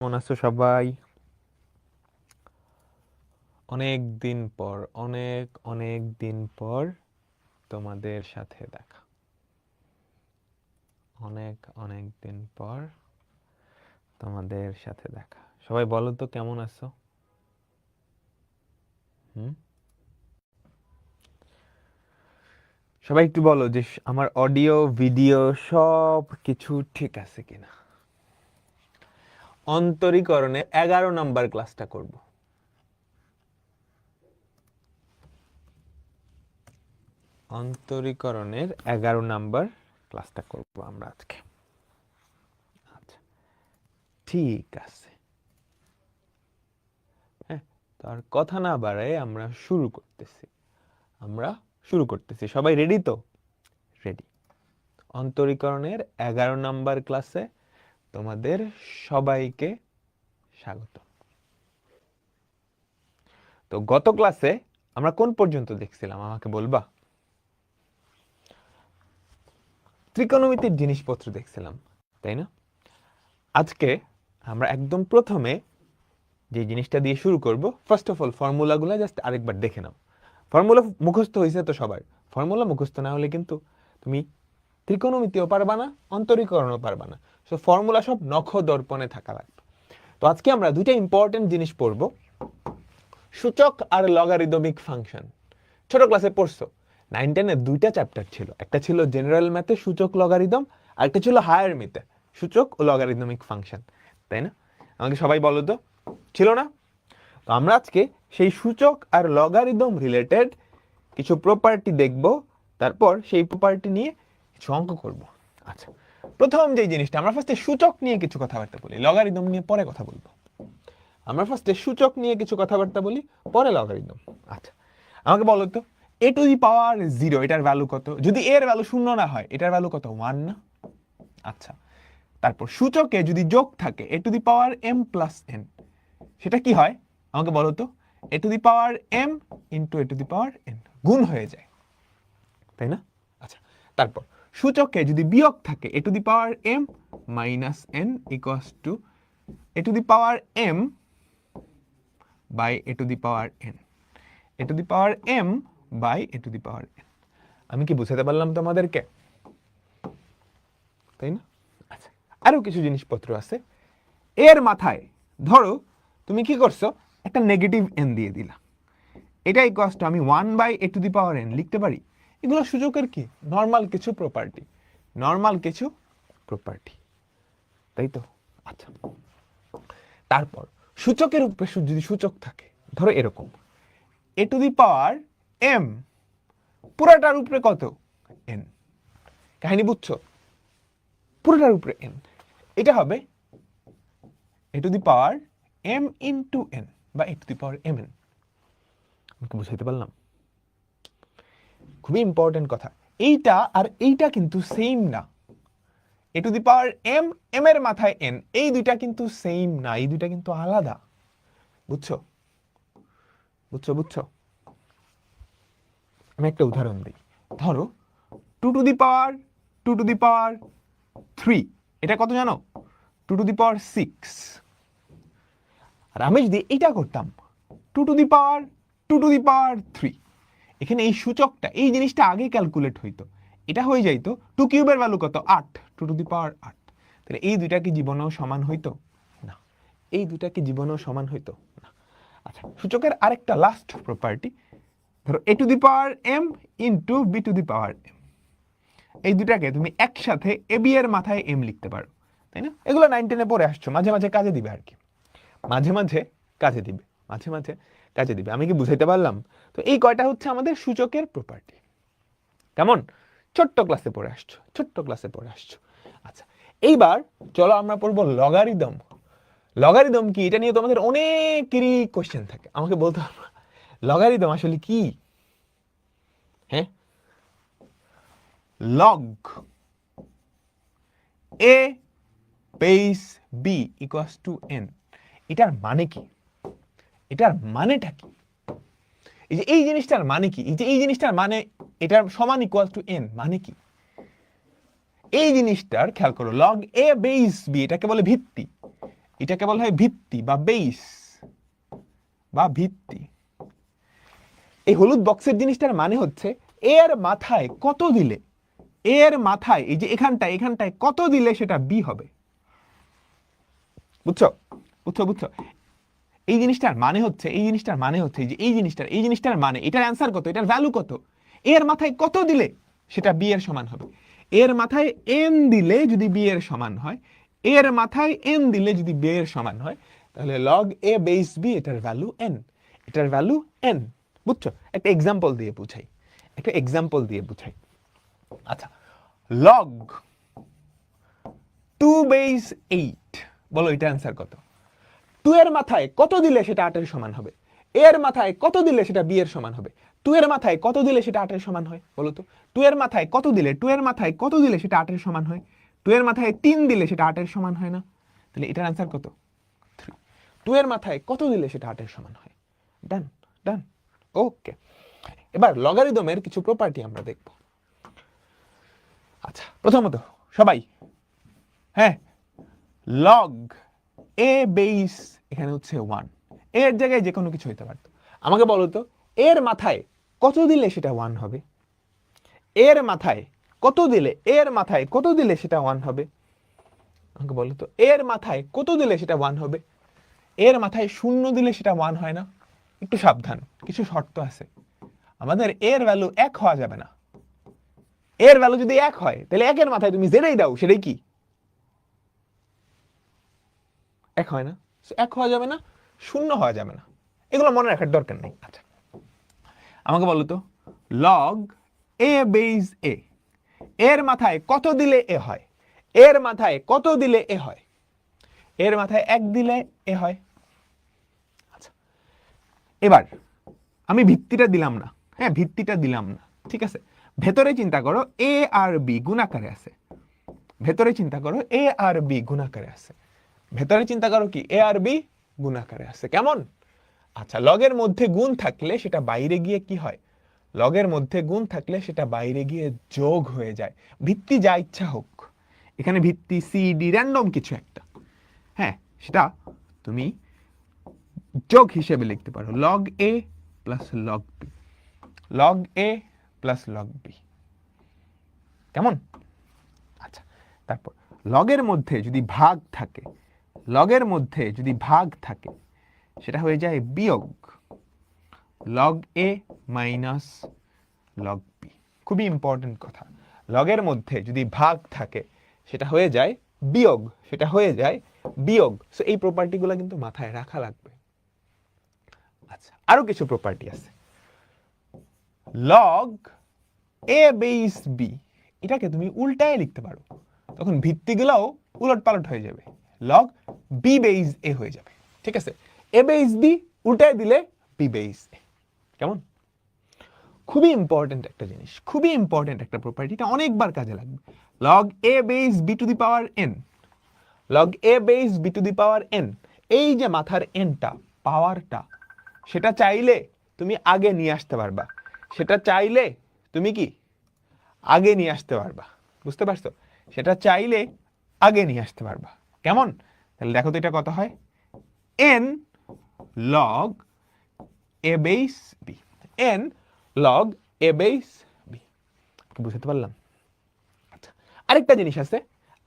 কেমন আছো সবাই? অনেক দিন পর তোমাদের সাথে দেখা। অনেক দিন পর তোমাদের সাথে দেখা। সবাই বলো তো কেমন আছো? সবাই একটু বলো যে আমার অডিও ভিডিও সব কিছু ঠিক আছে কিনা। অন্তরীকরণে 11 নাম্বার ক্লাসটা করব। অন্তরীকরণের 11 নাম্বার ক্লাসটা করব আমরা আজকে। আচ্ছা, ঠিক আছে। হ্যাঁ, তো আর কথা না বাড়ায় আমরা শুরু করতেছি। সবাই রেডি তো? রেডি। অন্তরীকরণের 11 নাম্বার ক্লাসে তোমাদের সবাইকে স্বাগত। তো গত ক্লাসে আমরা কোন পর্যন্ত দেখছিলাম আমাকে বলবা? ত্রিকোণমিতির জিনিসপত্র দেখছিলাম, তাই না? আজকে আমরা একদম প্রথমে যে জিনিসটা দিয়ে শুরু করব, ফার্স্ট অফ অল ফর্মুলাগুলো জাস্ট আরেকবার দেখে নাও। ফর্মুলা মুখস্থ হয়েছে তো সবার? ফর্মুলা মুখস্থ না হলে কিন্তু তুমি ত্রিকোণমিতিও পারবা না, অন্তরীকরণও পারবা না। সো ফর্মুলা সব নখ দর্পণে থাকা লাগবে। তো আজকে আমরা দুইটা ইম্পর্টেন্ট জিনিস পড়ব, সূচক আর লগারিদমিক ফাংশন। ছোট ক্লাসে পড়ছো, 9-10-এ দুইটা চ্যাপ্টার ছিল, একটা ছিল জেনারেল ম্যাথে সূচক লগারিদম, আর একটা ছিল হায়ার ম্যাথে সূচক ও লগারিদমিক ফাংশন, তাই না? আমাকে সবাই বলো তো, ছিল না? তো আমরা আজকে সেই সূচক আর লগারিদম রিলেটেড কিছু প্রপার্টি দেখব, তারপর সেই প্রপার্টি নিয়ে কিছু অঙ্ক করব। আচ্ছা, প্রথম যে জিনিসটা, আমরা ফার্স্টে সূচক নিয়ে কিছু কথাবার্তা বলি, লগারিদম নিয়ে পরে কথা বলবো। আমরা ফার্স্টে সূচক নিয়ে কিছু কথাবার্তা বলি, পরে লগারিদম। আচ্ছা, আমাকে বলো তো, a টু দি পাওয়ার 0 এটার ভ্যালু কত? যদি এর ভ্যালু 0 না হয়, এটার ভ্যালু কত? 1 না? আচ্ছা, তারপর সূচকে যদি যোগ থাকে a to the power m plus n, সেটা কি হয় আমাকে বলো তো? a to the power m into a to the power n, গুণ হয়ে যায়, তাই না? আচ্ছা, তারপর সূচকে যদি বিয়োগ থাকে a to the power m minus n equals to a to the power m by a to the power n, a to the power m by a to the power n। আমি কি বুঝাতে পারলাম তোমাদেরকে? তাই না? আচ্ছা, আরো কিছু জিনিসপত্র আছে। এর মাথায় ধরো তুমি কি করছো, একটা নেগেটিভ n দিয়ে দিলা, এটা ইকুয়ালস টু আমি 1 by a to the power n লিখতে পারি। এগুলো সূচকের কি নরমাল কিছু প্রপার্টি, তাই তো? আচ্ছা, তারপর সূচকের উপরে যদি সূচক থাকে, ধরো এরকম a to the power m, পুরাটার উপরে কত? n। কাহিনী বুঝছো? পুরোটার উপরে n, এটা হবে a to the power m into n বা a to the power mn। আমাকে বুঝাইতে পারলাম? খুবই ইম্পর্টেন্ট কথা, এইটা আর এইটা কিন্তু সেম না। a to the power m, m এর মাথায় n, এই দুইটা কিন্তু সেম না, এই দুইটা কিন্তু আলাদা। বুঝছো? আমি একটা উদাহরণ দিই। ধরো 2 টু দি পাওয়ার 3, এটা কত জানো? 2 টু দি পাওয়ার 6। আর আমি যদি এটা করতাম 2 টু দি পাওয়ার 3, এখানে এই সূচকটা, এই জিনিসটা আগে ক্যালকুলেট হইতো, এটা হয়ে যাইতো 2 কিউবের ভ্যালু কত? 8, 2 টু দি পাওয়ার 8। তাহলে এই দুইটা কি জীবনেও সমান হইতো? না। এই দুইটা কি জীবনেও সমান হইতো? না। আচ্ছা, সূচকের আরেকটা লাস্ট প্রপার্টি, ধরো a to the power m into b two the power m, এই দুটাকে তুমি একসাথে a b এর মাথায় m লিখতে পারো, তাই না? এগুলো 9-10-এ পড়ে আসছো, মাঝে মাঝে কাজে দিবে আর কি, মাঝে মাঝে কাজে দিবে। আমি কি বুঝাইতে পারলাম? তো এই কয়টা হচ্ছে আমাদের সূচকের প্রপার্টি। কেমন? ছোট্ট ক্লাসে পড়ে আসছো। আচ্ছা, এইবার চলো আমরা পড়বো লগারিদম। লগারিদম কি, এটা নিয়ে তোমাদের অনেকেরই কোশ্চেন থাকে, আমাকে বলতে পারবো লগারিদম আসলে কি? হ্যাঁ, log a base b equals to n, এটার মানে কি? এটার মানেটা কি? এই যে এই জিনিসটার মানে কি? এই জিনিসটার মানে এটার সমান ইকুয়াল টু n মানে কি? এই জিনিসটার খেয়াল করো, লগ a বেস b, এটাকে বলে ভিত্তি, এটাকে বলা হয় ভিত্তি বা বেস বা ভিত্তি। এই হলুদ বক্সের জিনিসটার মানে হচ্ছে এর মাথায় কত দিলে, এর মাথায় এই যে এখানটায় কত দিলে সেটা বি হবে। বুঝছো বুঝছো বুঝছো? এই জিনিসটার মানে হচ্ছে যে এই জিনিসটার মানে এটার অ্যান্সার কত, এটার ভ্যালু কত, এর মাথায় কত দিলে সেটা বি এর সমান হবে। এর মাথায় এন দিলে যদি বি এর সমান হয়, এর মাথায় এন দিলে যদি বি এর সমান হয়, তাহলে লগ এ বেস বি এটার ভ্যালু এন, এটার ভ্যালু এন। বুঝছো? একটা এক্সাম্পল দিয়ে বুঝাই। আচ্ছা, লগ 2 বেস 8, বলো এটা অ্যান্সার কত? 2 এর মাথায় কত দিলে সেটা 8 এর সমান হবে, এর মাথায় কত দিলে সেটা বি এর সমান হবে। 2 এর মাথায় কত দিলে সেটা 8 এর সমান হয় বলো তো? 2 এর মাথায় কত দিলে, 2 এর মাথায় কত দিলে সেটা 8 এর সমান হয়? 2 এর মাথায় 3 দিলে সেটা 8 এর সমান হয় না? তাহলে এটার অ্যান্সার কত? 3। 2 এর মাথায় কত দিলে সেটা 8 এর সমান হয়। ডান ডান। ওকে, এবার লগারিদমের কিছু প্রপার্টি আমরা দেখব। আচ্ছা, প্রথমত সবাই, হ্যাঁ, লগ এ বেস এখানে হচ্ছে 1, এর জায়গায় যে কোনো কিছু হইতে পারতো। আমাকে বলো তো এর মাথায় কত দিলে সেটা 1 হবে? এর মাথায় কত দিলে, এর মাথায় কত দিলে সেটা 1 হবে? আমাকে বলো তো এর মাথায় কত দিলে সেটা 1 হবে? এর মাথায় 0 দিলে সেটা 1 হয় না। একটু সাবধান, কিছু শর্ত আছে। আমাদের এর ভ্যালু 1 হওয়া যাবে না। এর ভ্যালু যদি 1 হয় তাহলে 1 এর মাথায় তুমি যেটাই দাও সেটাই কি 1 হয় না। 1 হওয়া যাবে না, 0 হওয়া যাবে না, এগুলো মনে রাখার দরকার নেই। আচ্ছা, আমাকে বলো তো লগ এ বেস এ, এর মাথায় কত দিলে এ হয়? এর মাথায় কত দিলে এ হয়? এর মাথায় 1 দিলে এ হয়। আচ্ছা, এবার আমি ভিত্তিটা দিলাম না, হ্যাঁ ভিত্তিটা দিলাম না, ঠিক আছে। ভেতরে চিন্তা করো এ আর বি গুণাকারে আছে, ভেতরে চিন্তা করো এ আর বি গুণাকারে আছে, ভেতরে চিন্তা করো কি এ আর বি গুণাকারে আছে। কেমন? আচ্ছা, লগের মধ্যে গুণ থাকলে সেটা বাইরে গিয়ে কি হয়? লগের মধ্যে গুণ থাকলে সেটা বাইরে গিয়ে যোগ হয়ে যায়। ভিত্তি যা ইচ্ছা হোক, এখানে ভিত্তি সি ডি র্যান্ডম কিছু একটা, হ্যাঁ সেটা তুমি যোগ হিসেবে লিখতে পারো, লগ এ প্লাস লগ বি, লগ এ প্লাস লগ বি। কেমন? আচ্ছা, তারপর লগের মধ্যে যদি ভাগ থাকে, লগের মধ্যে যদি ভাগ থাকে সেটা হয়ে যায় বিয়োগ, লগ এ মাইনাস লগ বি। খুবই ইম্পর্টেন্ট কথা, লগের মধ্যে যদি ভাগ থাকে সেটা হয়ে যায় বিয়োগ, সেটা হয়ে যায় বিয়োগ। সো এই প্রপার্টিগুলো কিন্তু মাথায় রাখা লাগবে। আচ্ছা, আরো কিছু প্রপার্টি আছে। লগ এ বেস বি, এটাকে তুমি উল্টায় লিখতে পারো, তখন ভিত্তিগুলোও উলট পালট হয়ে যাবে, লগ বি বেস এ হয়ে যাবে। ঠিক আছে, এ বেস বি উল্টায় দিলে বি বেস এ। কেমন? খুবই ইম্পর্টেন্ট একটা জিনিস, খুবই ইম্পর্টেন্ট একটা প্রপার্টি, এটা অনেকবার কাজে লাগবে। Log a base b to the power n, log a base b to the power n, এই যে মাথার এনটা, পাওয়ারটা, সেটা চাইলে তুমি আগে নিয়ে আসতে পারবা, সেটা চাইলে তুমি কি আগে নিয়ে আসতে পারবা। বুঝতে পারছো? সেটা চাইলে আগে নিয়ে আসতে পারবা। কেমন? তাহলে দেখো তো এটা কত হয়, N log a base B, N log a base B. বুঝতে পারলাম? আচ্ছা, আরেকটা জিনিস আছে,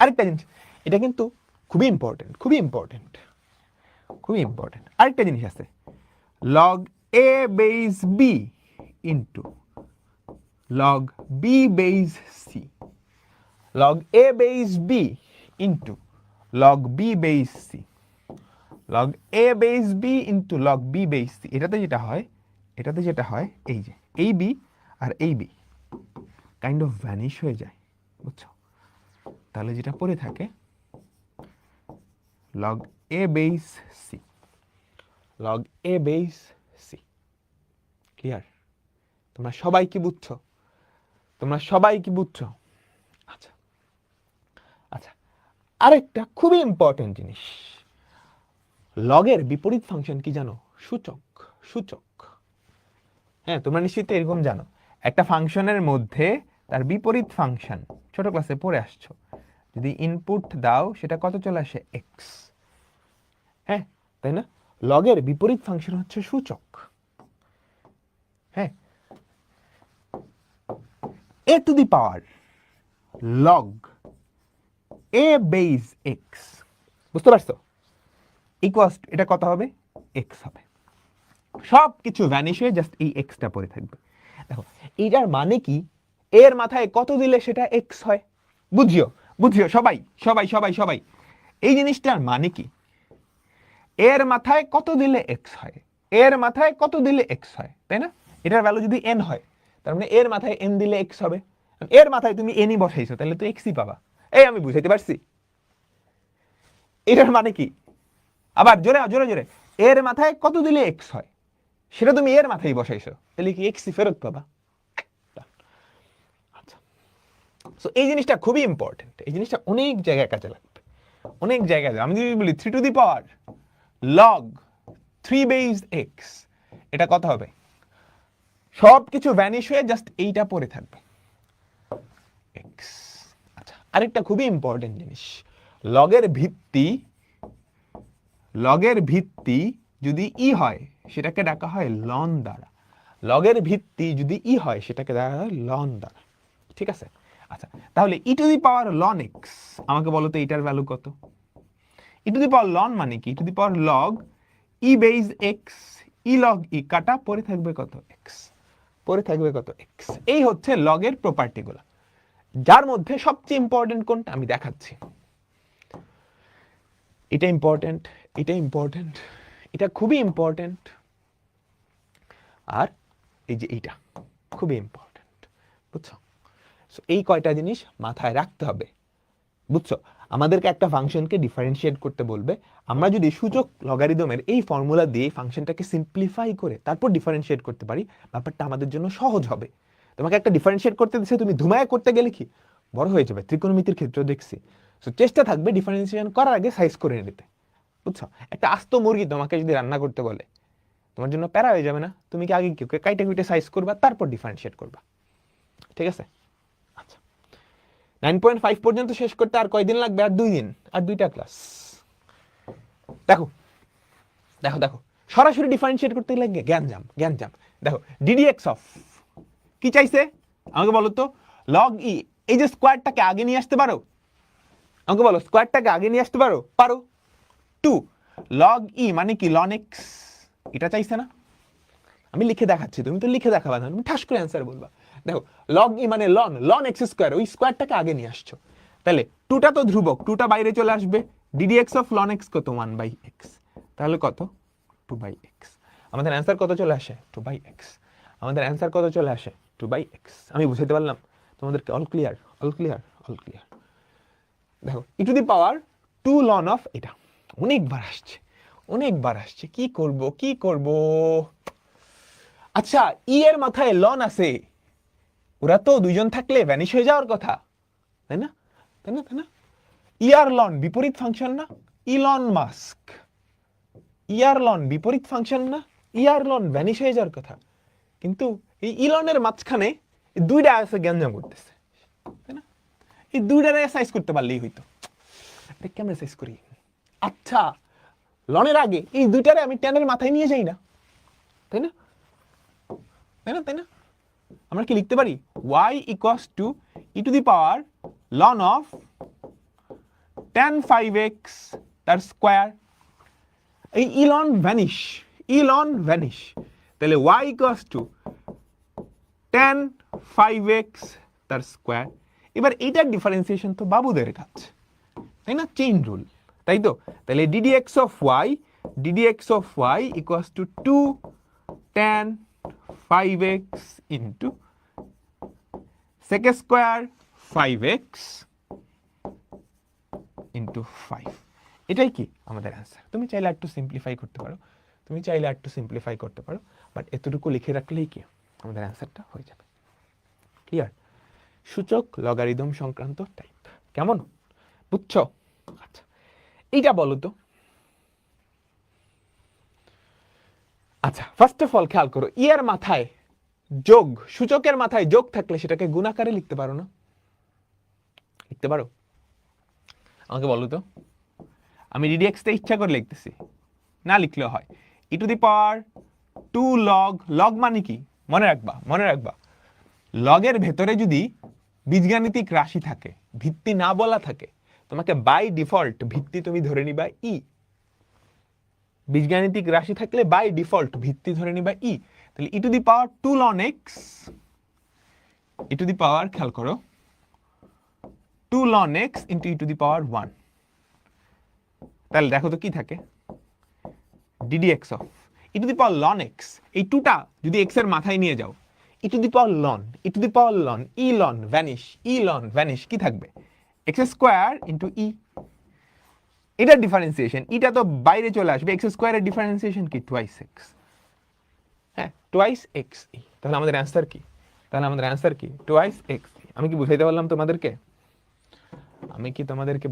আরেকটা জিনিস, এটা কিন্তু খুবই ইম্পর্টেন্ট, খুবই ইম্পর্টেন্ট, খুবই ইম্পর্টেন্ট। আরেকটা জিনিস আছে, log a base b into log b base c, log a base b into log b base c, log a base b into log b base c. এটাতে যেটা হয়, এটাতে যেটা হয় এই যে এই বি আর এই বি কাইন্ড অফ ভ্যানিশ হয়ে যায়। বুঝছো? তাহলে যেটা পড়ে থাকে log a base c, log a base C. Clear? তোমরা সবাই কি বুঝছো? তোমরা সবাই কি বুঝছো? আচ্ছা আচ্ছা, আরেকটা খুবই ইম্পর্টেন্ট জিনিস, লগের বিপরীত ফাংশন কি জানো? সূচক, সূচক। হ্যাঁ, তোমরা নিশ্চিত এরকম জানো, একটা ফাংশনের মধ্যে তার বিপরীত ফাংশন ছোট ক্লাসে পড়ে আসছো, যদি ইনপুট দাও সেটা কত চলে আসে? এক্স। হ্যাঁ তাই না? লগের বিপরীত ফাংশন হচ্ছে সূচক। হ্যাঁ, a to the power log a base x, বুঝতে পারছো? ইকুয়ালস এটা কত হবে? x হবে। সব কিছু ভ্যানিশ হয়ে জাস্ট এই এক্সটা পড়ে থাকবে। দেখো এইটার মানে কি, এর মাথায় কত দিলে সেটা x হয়। বুঝিও বুঝিও সবাই সবাই সবাই সবাই, এই জিনিসটার মানে কি, এর মাথায় কত দিলে x হয়, এর মাথায় কত দিলে x হয়, তাই না? এটার ভ্যালু যদি n হয়, তার মানে এর মাথায় n দিলে x হবে। এর মাথায় তুমি n ই বসাইছো, তাহলে তো x ই পাবা। এই আমি বুঝাইতে পারছি? এটার মানে কি, আবার জোরে জোরে জোরে, এর মাথায় কত দিলে x হয় সেটা তুমি এর মাথায় বসাইছো, তাহলে কি x ই ফেরত পাবা। আচ্ছা, সো এই জিনিসটা খুবই ইম্পর্টেন্ট, এই জিনিসটা অনেক জায়গায় কাজে লাগবে, অনেক জায়গায়। আমি যদি বলি 3 two the power log 3 base x, এটা কত হবে? সব কিছু ভ্যানিশ হয়ে জাস্ট এইটা পড়ে থাকবে x। আচ্ছা, আরেকটা খুবই ইম্পর্টেন্ট জিনিস, লগের ভিত্তি যদি ই হয় সেটাকে ডাকা হয় লন দ্বারা। লগের ভিত্তি যদি ই হয় সেটাকে ডাকা হয় লন দ্বারা, ঠিক আছে? আচ্ছা, তাহলে e to the power ln x, আমাকে বলো তো এটার ভ্যালু কত? ই টু দি পাওয়ার লন মানে কি? E to the power log e base x, e log e কাটা পরে থাকবে কত? এক্স, পরে থাকবে কত? এক্স। এই হচ্ছে লগের প্রপার্টিগুলো, যার মধ্যে সবচেয়ে ইম্পর্টেন্ট কোনটা আমি দেখাচ্ছি। এটা ইম্পর্টেন্ট, এটা ইম্পর্টেন্ট, এটা খুবই ইম্পর্টেন্ট, আর এই যে এইটা খুবই ইম্পর্টেন্ট, বুঝছো? সো এই কয়টা জিনিস মাথায় রাখতে হবে, বুঝছো? আমাদেরকে একটা ফাংশনকে ডিফারেন্সিয়েট করতে বলবে, আমরা যদি সূচক লগারিদমের এই ফর্মুলা দিয়ে ফাংশনটাকে সিম্পলিফাই করে তারপর ডিফারেন্সিয়েট করতে পারি, ব্যাপারটা আমাদের জন্য সহজ হবে। তোমাকে একটা ডিফারেন্সিয়েট করতে দিচ্ছে, তুমি ধুমায় করতে গেলে কি বড় হয়ে যাবে, ত্রিকোণমিতির ক্ষেত্রে দেখছি। সো চেষ্টা থাকবে ডিফারেন্সিয়েশন করার আগে সাইজ করে নিতে, বুঝছো? একটা আস্ত মুরগি তোমাকে যদি রান্না করতে বলে, তোমার জন্য প্যারা হয়ে যাবে না? তুমি কি আগে কাইটে কুইটে সাইজ করবা, তারপর ডিফারেন্সিয়েট করবা, ঠিক আছে? আচ্ছা, 9.5 পর্যন্ত শেষ করতে আর কয়দিন লাগবে? আর 2 দিন, আর 2টা ক্লাস। দেখো দেখো দেখো, সরাসরি ডিফারেন্সিয়েট করতে গেলে জ্ঞানজাম। দেখো ডিডিএক্স অফ কি চাইছে আমাকে বলো তো? লগ ই, এই যে স্কোয়ারটাকে আগে নিয়ে আসতে পারো? আমাকে বলো, স্কোয়ারটাকে আগে নিয়ে আসতে পারো? পারো। 2 লগ ই মানে কি? লন এক্স, এটা চাইছে না? আমি লিখে দেখাচ্ছি, তুমি তো লিখে দেখাবা না, তুমি ঠাস করে অ্যান্সার বলবা। দেখো লগ ই মানে লন এক্স স্কোয়ার, ওই স্কোয়ারটাকে আগে নিয়ে আসছো, তাহলে 2টা তো ধ্রুবক, 2টা বাইরে চলে আসবে। ডিডিএক্স অফ লন এক্স কত? 1/x, তাহলে কত? 2/x। আমাদের অ্যান্সার কত চলে আসে? 2/x। আমাদের অ্যান্সার কত চলে আসে? 2/x। আমি বুঝাইতে পারলাম তোমাদেরকে? All clear, all clear, all clear. দেখো e to the power 2 ln of, এটা অনেকবার আসছে, অনেকবার আসছে, কি করব কি করব? আচ্ছা, ই এর মাথায় লন আছে, ওরা তো দুইজন থাকলে ভ্যানিশ হয়ে যাওয়ার কথা, তাই না? তাই না? তাই না? ই আর লন বিপরীত ফাংশন না? ইলন মাস্ক, ই আর লন বিপরীত ফাংশন না? ই আর লন ভ্যানিশ হয়ে যাওয়ার কথা, কিন্তু এই ইলনের মাঝখানে দুইটা আছে গ্যাঞ্জাম করতেছে, তাই না? এই দুইটারে সাইজ করতে পারলেই হইতো। এটা কেমনে সাইজ করি? আচ্ছা, লনের আগে এই দুইটারে আমি টেনের মাথায় নিয়ে যাই না, তাই না? তাই না? তাই না? আমরা কি লিখতে পারি? y equals two E to the power loan of tan 5x তার স্কোয়ার। এই ইলন ভ্যানিশ, তাহলে y equals two tan 5x তার স্কোয়ার। এবার এইটার ডিফারেন্সিয়েশন তো বাবুদের কাজ, তাই না? চেইন রুল, তাই তো? তাহলে ddx of y equals two 2 tan 5x into sec square 5x into 5। এটাই কি আমাদের অ্যান্সার। তুমি চাইলে একটু সিম্পলিফাই করতে পারো, বাট এতটুকু লিখে রাখলেই কি আমাদের অ্যান্সারটা হয়ে যাবে। ক্লিয়ার? সূচক লগারিদম সংক্রান্ত টাইপ, কেমন বুঝছো? আচ্ছা, এইটা বলো তো। আচ্ছা, ফার্স্ট অফ অল খেয়াল করো, ই এর মাথায় যোগ, সূচকের মাথায় যোগ থাকলে সেটাকে গুণ আকারে লিখতে পারো না? লিখতে পারো? আমাকে বলো তো। আমি ডিডিএক্স টা ইচ্ছা করে লিখতেছি, না লিখলেও হয়। E to the power 2 log, log মানে কি মনে রাখবা লগের ভেতরে যদি বীজগাণিতিক রাশি থাকে, ভিত্তি না বলা থাকে, তোমাকে বাই ডিফল্ট ভিত্তি তুমি ধরে নিবা ই। বীজগাণিতিক রাশি থাকলে বাই ডিফল্ট ভিত্তি ধরে নিবা ই। তাহলে e to the power 2 ln x, e to the power, খেয়াল করো, 2 ln x into e to the power 1। তাহলে দেখো তো কি থাকে, ddx of e to the power ln x, এই 2টা যদি x এর মাথায় নিয়ে যাও, e to the power ln, e to the power ln, e ln vanish, e ln vanish, কি থাকবে x স্কয়ার ইন্টু ই। এটা ডিফারেন্সিয়েশন, এটা তো বাইরে চলে আসবে, x স্কয়ারের ডিফারেন্সিয়েশন কি টুয়াইস x, হ্যাঁ টুয়াইস x ই। তাহলে আমাদের অ্যান্সার কি, টুয়াইস x। আমি কি বুঝাইতে পারলাম তোমাদেরকে?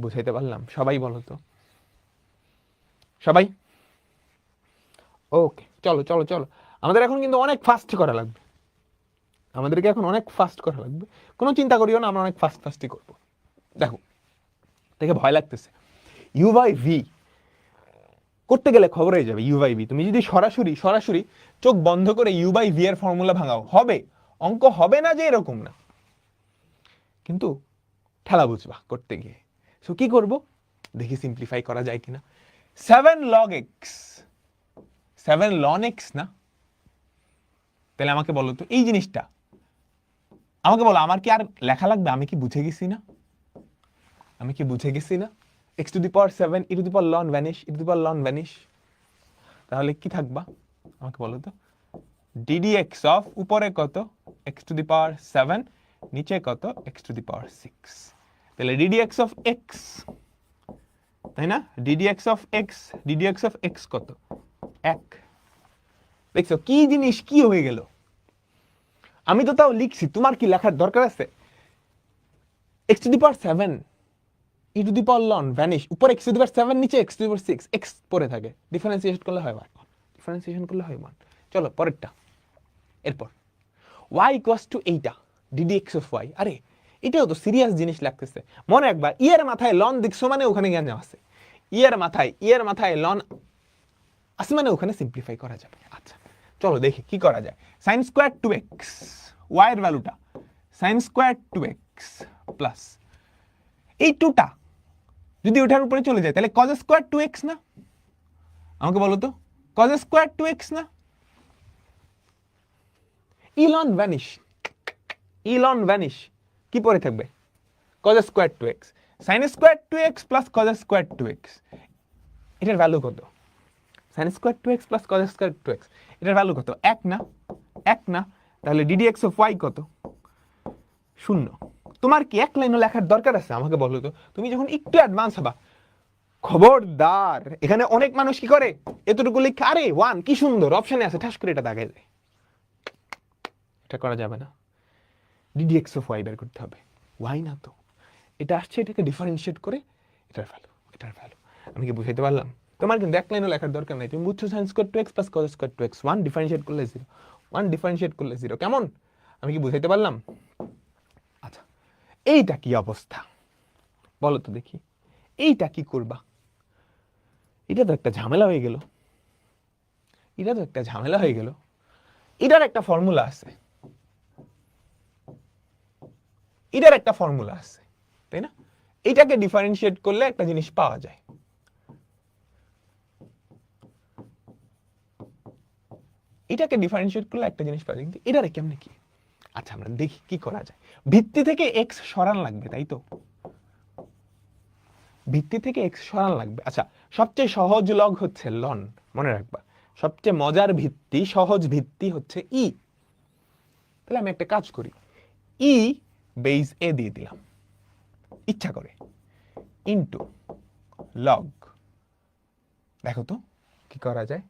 বুঝাইতে পারলাম? সবাই বলো তো, সবাই? ওকে, চলো চলো চলো, আমাদের এখন কিন্তু অনেক ফাস্ট করা লাগবে, কোনো চিন্তা করিও না, আমরা অনেক ফাস্টই করবো। দেখো, দেখে ভয় লাগতেছে, ইউ বাই ভি করতে গেলে খবর হয়ে যাবে। ইউ বাই ভি তুমি যদি সরাসরি চোখ বন্ধ করে ইউ বাই ভি এর ফর্মুলা ভাঙাও, হবে, অঙ্ক হবে না যে এরকম না, কিন্তু ঠেলা বুঝবা করতে গিয়ে। সো কি করব, দেখি সিম্পলিফাই করা যায় কিনা। 7 log x, 7 ln x না? তাহলে আমাকে বলো তো এই জিনিসটা, আমাকে বলো আমার কি আর লেখা লাগবে? আমি কি বুঝে গেছি না? x to the power 7 E to the power ln vanish, E to the power ln vanish. তাহলে কি থাকবা আমাকে বলো তো, ddx অফ উপরে কত x টু দি পাওয়ার 7, নিচে কত x টু দি পাওয়ার 6। তাহলে ddx অফ x, তাই না? ddx অফ x কত 1। দেখছো কি জিনিস কি হয়ে গেল? আমি তো তাও লিখছি, তোমার কি লেখার দরকার আছে? x to the power 7 E to the power ln vanish, উপরে x টু দি পাওয়ার 7, নিচে x to the power 6, x পড়ে থাকে, ডিফারেন্সিয়েশন করলে হয় 1, চলো পরেরটা। এরপর y ইকুয়ালস টু এইটা ddx অফ y। আরে এটাও তো সিরিয়াস জিনিস লাগতেছে, মনে রাখবা ই এর মাথায় ln দেখছো মানে ওখানে জ্ঞান আছে, ই এর মাথায় ln আছে মানে ওখানে সিম্পলিফাই করা যাবে। আচ্ছা চলো দেখি কি করা যায়। sin স্কয়ার 2x, y এর ভ্যালুটা sin স্কয়ার 2x প্লাস এই 2টা যদি ওটার উপরে চলে যায় তাহলে cos স্কয়ার 2x না? আমাকে বলো তো, cos স্কয়ার 2x না? ln ভ্যানিশ কি পড়ে থাকবে, cos square 2x, sin square 2x plus cos square 2x। এটার ভ্যালু কত? sin square 2x plus cos square 2x, এটার ভ্যালু কত? 1 না? তাহলে ddx অফ y কত? 0। তোমার কি এক লাইনও লেখার দরকার আছে? আমাকে বলো তো, তুমি যখন একটু অ্যাডভান্স হবা, খবরদার, এখানে অনেক মানুষ কি করে এতটুকু লিখে আরে 1 কি সুন্দর অপশনে আছে, ঠাস করে এটা দাগায় দেয়। এটা করা যাবে না, ddx অফ y বের করতে হবে। y না তো, এটা আসছে, এটাকে ডিফারেন্সিয়েট করে এটার ভ্যালু। আমি কি বুঝাইতে পারলাম? তোমার কিন্তু এক লাইনও লেখার দরকার নাই, তুমি বুঝছো sin square 2x plus cos square 2x, 1 differentiate করলে 0, কেমন? আমি কি বুঝাইতে পারলাম? আচ্ছা এইটা কি অবস্থা বলো তো দেখি, এইটা কি করবা? এটা তো একটা ঝামেলা হয়ে গেল, এটার একটা ফর্মুলা আছে, তাই না? এটাকে ডিফারেন্সিয়েট করলে একটা জিনিস পাওয়া যায়। কিন্তু এটারে কেমনে কি? আচ্ছা আমরা দেখি কি করা যায়। ভিত্তি থেকে x সরান লাগবে, তাই তো? আচ্ছা সবচেয়ে সহজ লগ হচ্ছে ln, মনে রাখবা সবচেয়ে মজার ভিত্তি, সহজ ভিত্তি হচ্ছে ই। তাহলে আমি একটা কাজ করি, ই বেস এ দিয়ে দিলাম ইচ্ছা করে, ইনটু লগ, দেখো তো কি করা যায়,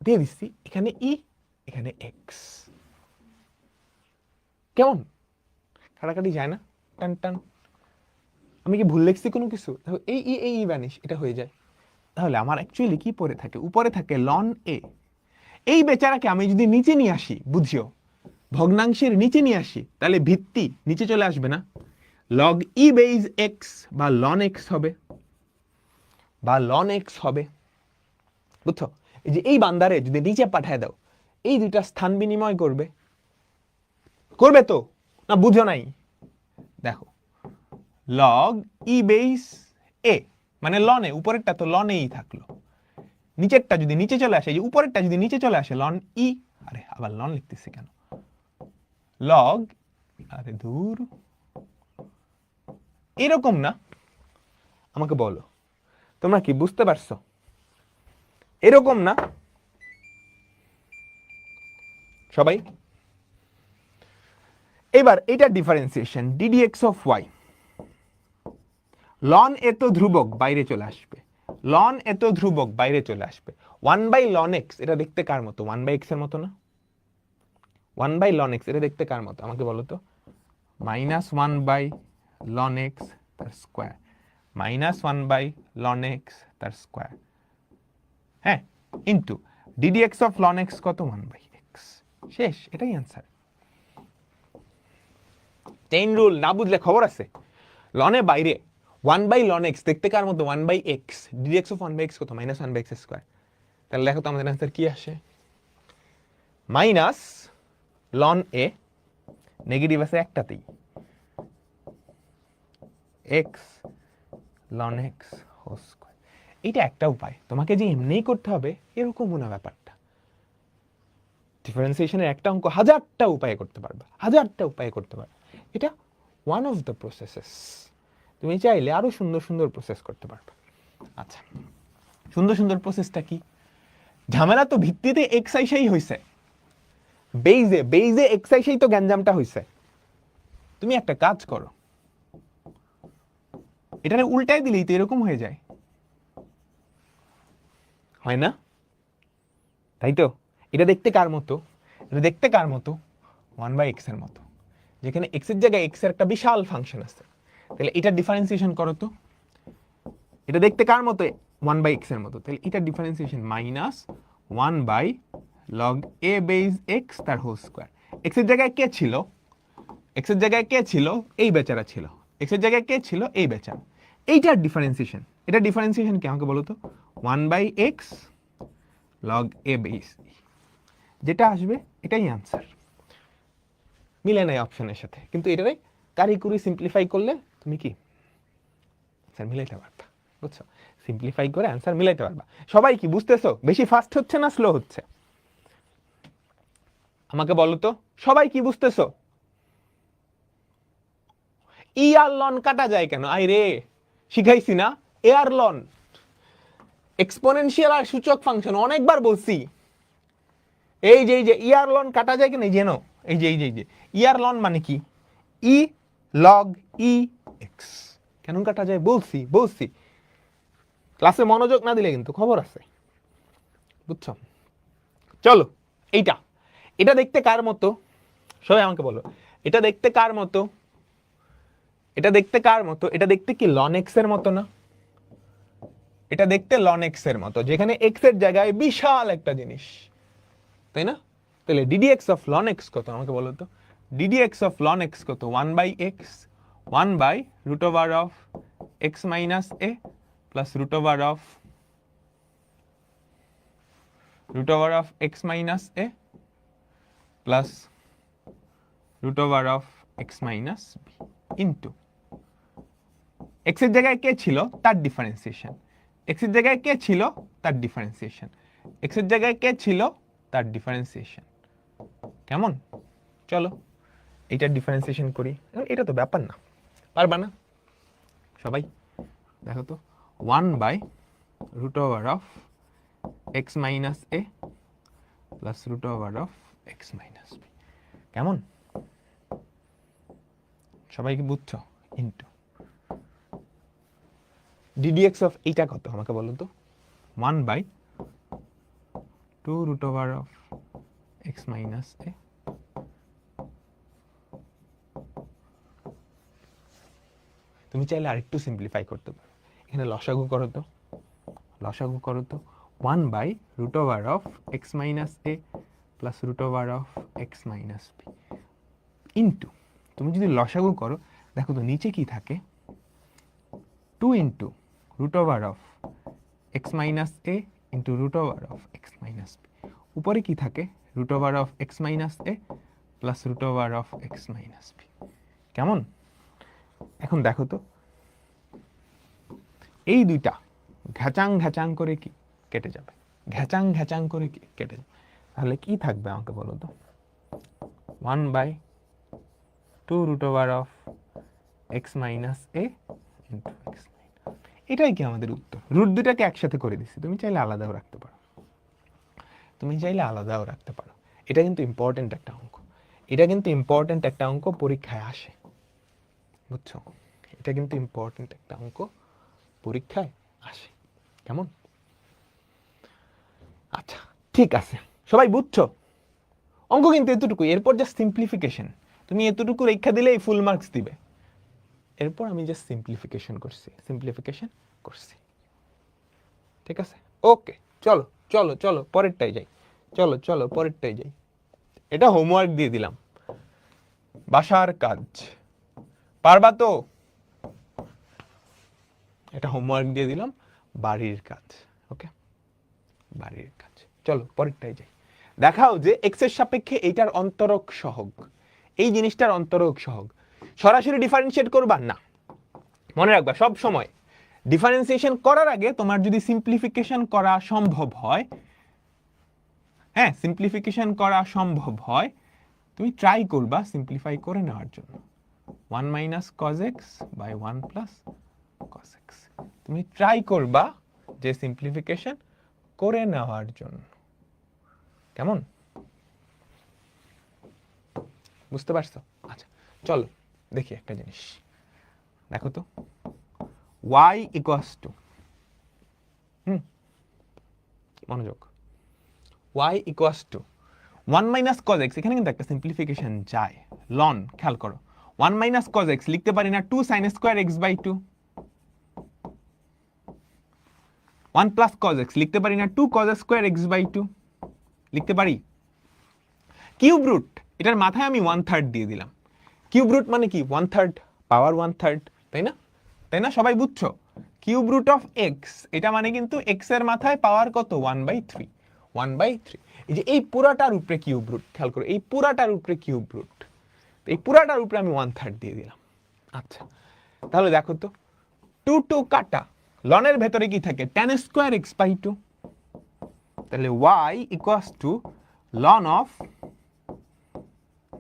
দিয়ে দিচ্ছি এখানে ই এখানে এক্স। কেমন কাটাকাটি যায় না? টান টান। আমি কি ভুল লিখছি কোনো কিছু? দেখো এই ভ্যানিশ, এটা হয়ে যায়। তাহলে আমার অ্যাকচুয়ালি কি পড়ে থাকে? উপরে থাকে ln a। এই বেচারাকে আমি যদি নিচে নিয়ে আসি, বুঝিও ভগ্নাংশের নিচে নিয়ে আসি, তাহলে ভিত্তি নিচে চলে আসবে না? log e বেস x বা ln x হবে, বা লন এক্স হবে, বুঝছো? এই যে এই বান্দারে যদি নিচে পাঠায় দাও, এই দুইটা স্থান বিনিময় করবে, করবে তো না? বুঝো নাই? দেখো লগ ই বেস এ মানে লনে, উপরেরটা তো লনেই থাকলো, নিচেরটা যদি নিচে চলে আসে, এই যে উপরেরটা যদি নিচে চলে আসে লন ই, আরে আবার লন লিখতেছি কেন, লগ, আরে দূর, এরকম না? আমাকে বলো তোমরা কি বুঝতে পারছো? এরকম না সবাই? এবার এটা differentiation ddx of y, ln এত ধ্রুবক বাইরে চলে আসবে, লন এত ধ্রুবক বাইরে চলে আসবে, 1/ln x, এটা দেখতে কার মতো? 1/x এর মতো না? 1/ln x এটা দেখতে কার মতো আমাকে বলো তো? -1/ln x তার স্কয়ার, -1/ln x তার স্কয়ার, হ্যাঁ, into ddx of ln x কত? 1/x, শেষ, এটাই অ্যান্সার। চেইন রুল না বুঝলে খবর আছে। লনে বাইরে 1/ln x দেখতে কার মতো? 1/x, ddx অফ 1/x কত? -1/x square. তাহলে দেখো তো আমাদের অ্যান্সার কি আসে? -ln a, নেগেটিভ আছে একটাতেই, x ln x whole square. এটা একটা উপায়, তোমাকে যে এমনিই করতে হবে এরকমও না ব্যাপারটা। ডিফারেন্সিয়েশনের একটা অঙ্ক হাজারটা উপায়ে করতে পারবে, হাজারটা উপায়ে করতে পারবে। এটা ওয়ান অফ দ্য প্রসেসেস। তুমি চাইলে আরো সুন্দর সুন্দর প্রসেস করতে পারবে। আচ্ছা, সুন্দর সুন্দর প্রসেসটা কি? ঝামেলা তো ভিত্তিতে এক্স আইসাই হইছে, বেইজে এক্স আইসাই তো গ্যাঞ্জামটা হইছে। তুমি একটা কাজ করো, এটারে উল্টাই দিলেই তো এরকম হয়ে যায়, হয় না? তাই তো? এটা দেখতে কার মতো? এটা দেখতে কার মতো? 1/x এর মতো, যেখানে x এর জায়গায় x এর একটা বিশাল ফাংশন আছে। তাহলে এটা ডিফারেন্সিয়েশন করো তো, এটা দেখতে কার মতো? 1/x এর মতো। তাহলে এটা differentiation -1/log a base x তার হোল স্কয়ার। x এর জায়গায় কে ছিল? x এর জায়গায় কে ছিল? এই বেচারা ছিল। x এর জায়গায় কে ছিল? এই বেচারা। এইটার ডিফারেন্সিয়েশন, এটা ডিফারেন্সিয়েশন কি আমাকে বলো তো? 1/x log a বেস, যেটা আসবে এটাই আনসার। মিলে নাই অপশনের সাথে, কিন্তু এটারে কারিকুরি সিম্পলিফাই করলে তুমি কি অ্যান্সার মিলাইতে পারবা, বুঝছো? সিম্পলিফাই করে অ্যান্সার মিলাইতে পারবা। সবাই কি বুঝতেছো? বেশি ফাস্ট হচ্ছে না স্লো হচ্ছে? আমাকে বলো তো, সবাই কি বুঝতেছো? ই আর লন কাটা যায় কেন? আই রে, শিখাইছি না? এ আর লন, এক্সপোনেনশিয়াল আর সূচক ফাংশন অনেকবার বলছি। এই যে ই আর লন কাটা যায় কেন? এই যে এই যে ই আর লন মানে কি? ই লগ ই এক্স। কেন কাটা যায়? বলছি। ক্লাসে মনোযোগ না দিলে কিন্তু খবর আছে, বুঝছো? চলো, এটা দেখতে কার মতো? সবাই আমাকে বলো, এটা দেখতে কার মতো? এটা দেখতে কার মতো? এটা দেখতে কি ln x এর মতো না? এটা দেখতে ln x এর মতো, যেখানে x এর জায়গায় বিশাল একটা জিনিস, তাই না? তাহলে ddx অফ ln x কত আমাকে বলো তো? ddx অফ ln x কত? 1/x, 1/√x minus a plus √x minus a plus √x minus b into x এর জায়গায় কে ছিল তার ডিফারেন্সিয়েশন, x এর জায়গায় কে ছিল তার ডিফারেন্সিয়েশন, x এর জায়গায় কে ছিল তার ডিফারেন্সিয়েশন। কেমন? চলো এইটার ডিফারেন্সিয়েশন করি। এটা তো ব্যাপার না, পারবা না সবাই? দেখো তো, 1/√x minus a plus √x minus b। কেমন? সবাই কি বুঝছো? ইনটু ddx অফ এইটা কত আমাকে বলো তো? 1/2√x minus a তুমি চাইলে আরেকটু সিম্পলিফাই করতে পারো, এখানে লসাগু করো তো, 1/√x minus a plus √x minus b into, তুমি যদি লসাগু করো দেখো তো নিচে কি থাকে? 2 × √x x minus a into root over of x minus b. উপরে কি থাকে? Root over of x minus a plus root over of x minus b. কেমন? এখন দেখো তো, এই দুইটা ঘ্যাচাং ঘ্যাচাং করে কি কেটে যাবে, ঘ্যাচাং ঘ্যাচাং করে কি কেটে যাবে। তাহলে কি থাকবে আমাকে বলো তো? 1/2 root over of x minus a into x. এটাই কি আমাদের উত্তর। রুট দুটাকে একসাথে করে দিছি, তুমি চাইলে আলাদাও রাখতে পারো, তুমি চাইলে আলাদাও রাখতে পারো। এটা কিন্তু ইম্পর্টেন্ট একটা অঙ্ক, এটা কিন্তু ইম্পর্টেন্ট একটা অঙ্ক, পরীক্ষায় আসে, বুঝছো? এটা কিন্তু ইম্পর্টেন্ট একটা অঙ্ক, পরীক্ষায় আসে। কেমন? আচ্ছা ঠিক আছে, সবাই বুঝছো? অঙ্ক কিন্তু এতটুকু, এরপর জাস্ট সিম্পলিফিকেশন। তুমি এতটুকু রেখা দিলেই ফুল মার্কস দিবে। এরপর আমি জাস্ট সিম্পলিফিকেশন করছি। ঠিক আছে, ওকে, চলো চলো চলো পরেরটাই যাই, চলো পরেরটাই যাই। এটা হোমওয়ার্ক দিয়ে দিলাম, বাসার কাজ, পারবা তো? এটা হোমওয়ার্ক দিয়ে দিলাম, বাড়ির কাজ। ওকে, বাড়ির কাজ। চলো পরেরটাই যাই। দেখাও যে এক্স এর সাপেক্ষে এইটার অন্তরক সহগ, এই জিনিসটার অন্তরক সহগ। সরাসরি ডিফারেন্সিয়েট করবা না, মনে রাখবা সব সময় ডিফারেন্সিয়েশন করার আগে তোমার যদি সিম্পলিফিকেশন করা সম্ভব হয়, হ্যাঁ সিম্পলিফিকেশন করা সম্ভব হয়, তুমি ট্রাই করবা সিম্পলিফাই করে নেওয়ার জন্য। 1 minus cos x by 1 plus cos x, তুমি ট্রাই করবা যে সিম্পলিফিকেশন করে নেওয়ার জন্য। কেমন? বুঝতে পারছো? আচ্ছা চলো দেখি একটা জিনিস, দেখো তো y ইকুয়ালস টু, মনোযোগ, y equals to 1 minus cos x, এখানে কিন্তু একটা সিম্পলিফিকেশন যায়, লন, খেয়াল করো। 1 মাইনাস কজ এক্স লিখতে পারি না 2 sine square x by 2, 1 plus cos x লিখতে পারি না 2 কজ স্কোয়ার এক্স বাই 2, লিখতে পারি। কিউব রুট, এটার মাথায় আমি 1/3 দিয়ে দিলাম। কিউব রুট মানে কি? 1/3, পাওয়ার 1/3, তাই না? তাই না, সবাই বুঝছো? কিউব রুট অফ এক্স, এটা মানে কিন্তু এক্স এর মাথায় পাওয়ার কত? 1/3, 1/3। এই যে এই পুরাটার উপরে কিউব রুট, খেয়াল করো, এই পুরাটার উপরে কিউব রুট, এই পুরাটার উপরে আমি 1/3 দিয়ে দিলাম। আচ্ছা তাহলে দেখো তো, 2 2 কাটা, লনের ভেতরে কি থাকে? tan স্কোয়ার এক্স বাই 2, তাহলে y equals to ln of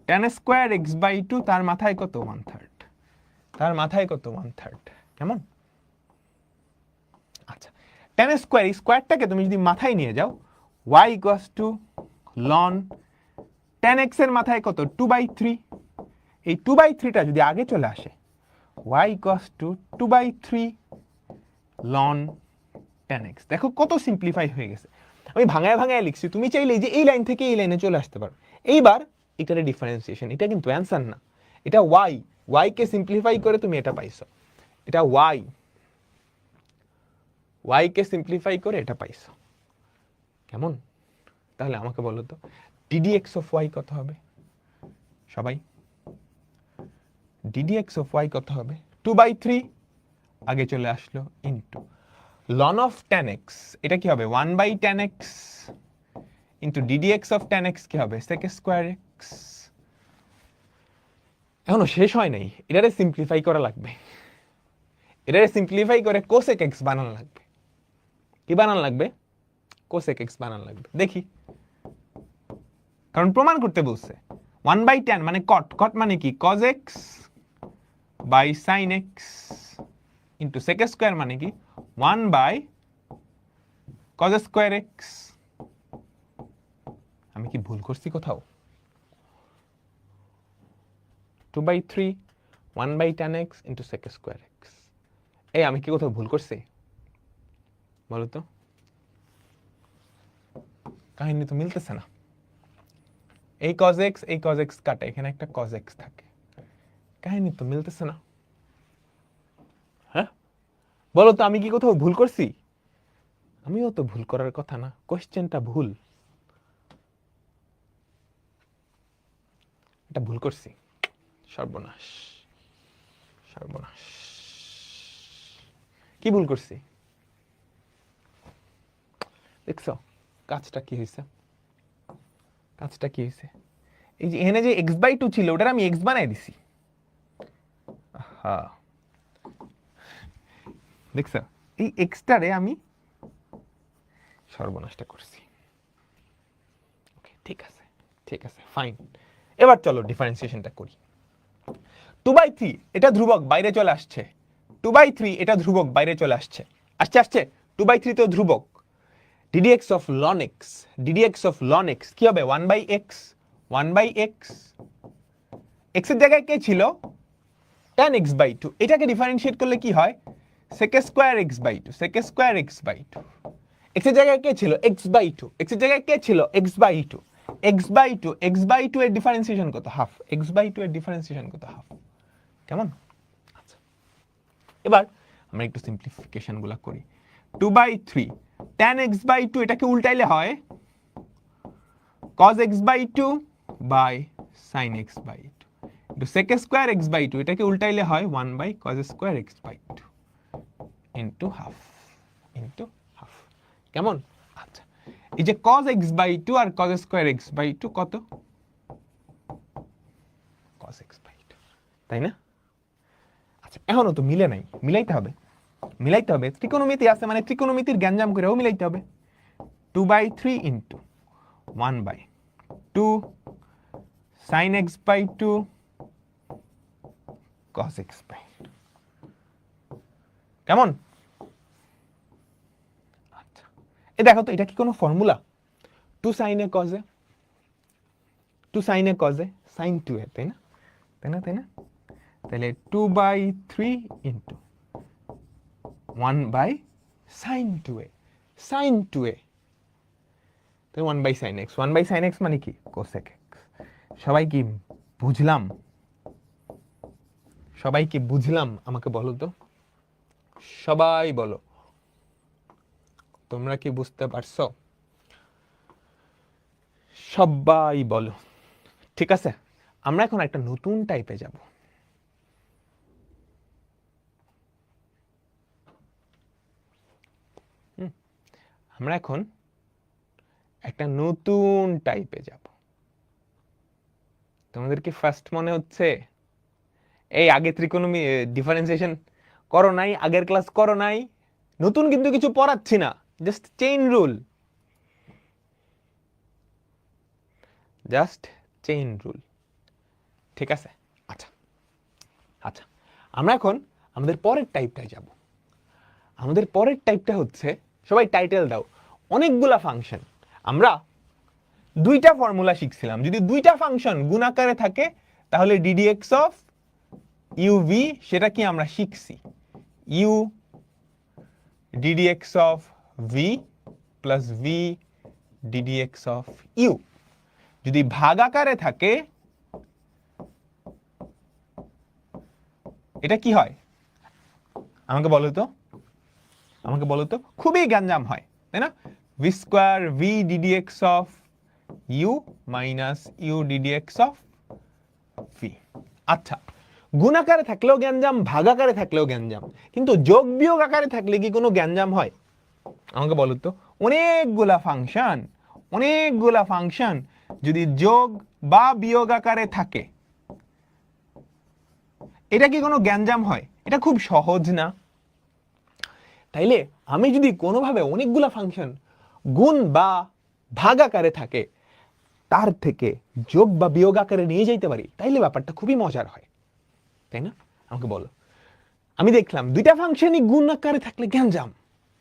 tan square x by 2, তার মাথায় কত? 1/3, তার মাথায় কত? 1/3। কেমন? আচ্ছা tan স্কোয়ার, এই স্কোয়ারটাকে তুমি যদি মাথায় নিয়ে যাও, y equals to ln tan x এর মাথায় কত? 2/3, এই 2/3টা যদি আগে চলে আসে, y equals to 2/3 ln tan x। দেখো কত সিম্পলিফাই হয়ে গেছে। আমি ভাঙায় ভাঙায় লিখছি, তুমি চাইলে যে এই লাইন থেকে এই লাইনে চলে আসতে পারো। এইবার এটার ডিফারেন্সিয়েশন, এটা কিন্তু অ্যান্সার না, এটা y কে সিম্পলিফাই করে তুমি এটা পাইছো, এটা y কে সিম্পলিফাই করে এটা পাইছো। কেমন? তাহলে আমাকে বলো তো ddx অফ y কত হবে? সবাই ddx অফ y কত হবে? 2/3 আগে চলে আসলো into ln of tan x, এটা কি হবে? 1/tan x into ddx of tan x কি হবে? sec square x। এখনো শেষ হয় নাই, এটারে সিম্পলিফাই করা লাগবে, এটারে সিম্পলিফাই করে cosec x বানানো লাগবে। কি বানানো লাগবে? cosec x বানানো লাগবে। দেখি, কারণ প্রমাণ করতে বলছে। 1/tan মানে cot, cot মানে কি? cos x by sin x into sec square মানে কি? 1/cos square x। আমি কি ভুল করছি কোথাও? 2/3 1/tan x into sec square x, এই আমি কি কোথাও ভুল করছি? বলো তো, কাহিনী তো মিলতেছে না। এই cos x কাটা, এখানে একটা cos x থাকে, কাহিনী তো মিলতেছে না। হ্যাঁ বলো তো, আমি কি কোথাও ভুল করছি? আমিও তো ভুল করার কথা না, কোশ্চেনটা ভুল, এটা ভুল করছি। সর্বনাশ, সর্বনাশ, কি ভুল করছি? দেখছো কাজটা কি হয়েছে, এই যে এখানে যে x/2 ছিল ওটার আমি x বানাই দিছি। হ্যাঁ দেখছো এই এক্সটারে আমি সর্বনাশটা করছি। ঠিক আছে ফাইন। এবার চলো ডিফারেন্সিয়েশনটা করি। 2/3 এটা ধ্রুবক বাইরে চলে আসছে, 2/3 এটা ধ্রুবক বাইরে চলে আসছে, 2/3 তো ধ্রুবক। ddx of ln x কি হবে 1/x, 1/x x এর জায়গায় কে ছিল tan x/2, এটাকে ডিফারেন্সিয়েট করলে কি হয় sec² x/2, x এর জায়গায় কে ছিল x/2, x এর জায়গায় কে ছিল x/2, x/2 এর ডিফারেন্সিয়েশন কত হাফ, x/2 এর ডিফারেন্সিয়েশন কত হাফ। কেমন? আচ্ছা এবার আমরা একটু সিম্পলিফিকেশন গুলা করি। 2/3 tan x/2 এটাকে উল্টাইলে হয় cos x/2 by sin x/2 into sec² x/2 এটাকে উল্টাইলে হয় 1/cos² x/2 into half কেমন? আচ্ছা এই যে cos x/2 আর cos² x/2 কত cos x/2, তাই না? আচ্ছা এখনো তো মিলে নাই, মিলাইতে হবে ত্রিকোণমিতি আছে মানে ত্রিকোণমিতির গ্যাঞ্জাম করেও মিলাইতে হবে। 2/3 into 1/2 sin x/2 cos x/2 কেমন? আচ্ছা এ দেখো তো এটা কি কোনো formula? 2 sin a cos a, 2 sin a cos a sin 2a, তাই না? তাহলে 2/3 into 1/sin 2a, sin 2a, তো 1/sin x, 1/sin x মানে কি cosec x। সবাই কি বুঝলাম? আমাকে বলো তো, সবাই বলো তোমরা কি বুঝতে পারছো? সবাই বলো। ঠিক আছে আমরা এখন একটা নতুন টাইপে যাব। আমরা এখন একটা নতুন টাইপে যাব। তোমাদের কি ফার্স্ট মনে হচ্ছে? এই আগে ত্রিকোণমি ডিফারেন্সিয়েশন করো নাই, আগের ক্লাস করো নাই, নতুন কিন্তু কিছু পড়াচ্ছি না, জাস্ট চেইন রুল, ঠিক আছে? আচ্ছা আমরা এখন আমাদের পরের টাইপটায় যাব। আমাদের পরের টাইপটা হচ্ছে, সবাই টাইটেল দাও, অনেকগুলা ফাংশন। আমরা দুইটা ফর্মুলা শিখছিলাম, যদি দুইটা ফাংশন গুণ আকারে থাকে তাহলে ddx of uv, সেটা কি আমরা শিখছি, u ddx of v plus v ddx of u। যদি ভাগ আকারে থাকে এটা কি হয় আমাকে বলো তো, খুবই গ্যাঞ্জাম হয় তাই না? v square v ddx of u minus u ddx of v। আচ্ছা গুণ আকারে থাকলেও গ্যাঞ্জাম, ভাগ আকারে থাকলেও গ্যাঞ্জাম, কিন্তু যোগ বিয়োগ আকারে থাকলে কি কোনো গ্যাঞ্জাম হয় আমাকে বলো তো? অনেকগুলা ফাংশন যদি যোগ বা বিয়োগ আকারে থাকে এটা কি কোনো গ্যাঞ্জাম হয়? এটা খুব সহজ না। তাইলে আমি যদি কোনোভাবে অনেকগুলা ফাংশন গুণ বা ভাগ আকারে থাকে তার থেকে যোগ বা বিয়োগ আকারে নিয়ে যাইতে পারি, তাইলে ব্যাপারটা খুবই মজার হয়, তাই না? আমাকে বলো। আমি দেখলাম দুইটা ফাংশনই গুণ আকারে থাকলে গ্যাঞ্জাম,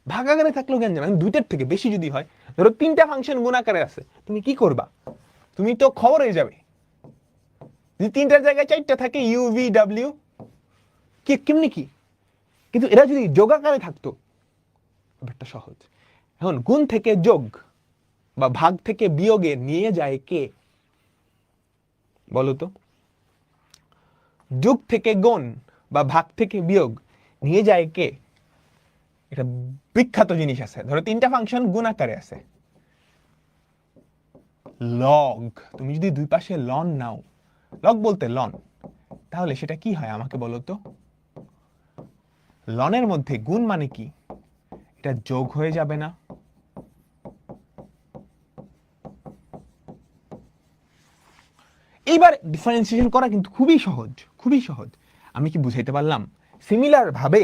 ভাগ আকারে থাকলেও গ্যাঞ্জাম। দুইটার থেকে বেশি যদি হয়, ধরো তিনটা ফাংশন গুণ আকারে আছে, তুমি কি করবা? তুমি তো খবর হয়ে যাবে। যদি তিনটার জায়গায় চারটা থাকে ইউ ভি ডাব্লিউ, কেমনি কি? কিন্তু এরা যদি যোগ আকারে থাকতো ব্যাপারটা সহজ। এখন গুণ থেকে যোগ বা ভাগ থেকে বিয়োগে নিয়ে যায় কে বলো তো? যোগ থেকে গুণ বা ভাগ থেকে বিয়োগ নিয়ে যায় কে? এটা বিখ্যাত জিনিস আছে। ধরো তিনটা ফাংশন গুণ আকারে আছে, লগ। তুমি যদি দুই পাশে লন নাও, লগ বলতে লন, তাহলে সেটা কি হয় আমাকে বলো তো? লনের মধ্যে গুণ মানে কি? এটা যোগ হয়ে যাবে না? এইবার ডিফারেন্সিয়েশন করা কিন্তু খুবই সহজ। আমি কি বুঝাইতে পারলাম? সিমিলার ভাবে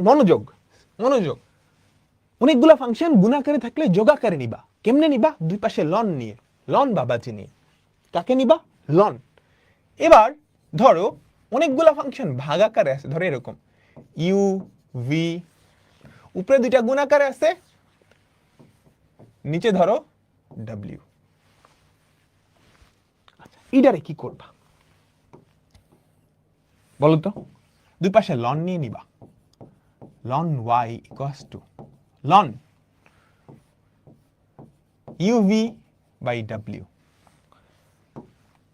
মনোযোগ অনেকগুলা ফাংশন গুণাকারে থাকলে যোগাকারে নিবা। কেমনে নিবা? দুই পাশে লন নিয়ে, লন বাবাজি নিয়ে। কাকে নিবা? লন। এবার ধরো অনেকগুলা ফাংশন ভাগাকারে আছে, ধরো এরকম ইউ ভি, উপরে দুইটা গুণাকারে আছে, নিচে ধরো ডাব্লিউ। এইটারে কি করবা বলো তো? দুই পাশে লন নিয়ে নিবা। Ln y equals to ln u v by ডাব্লিউ।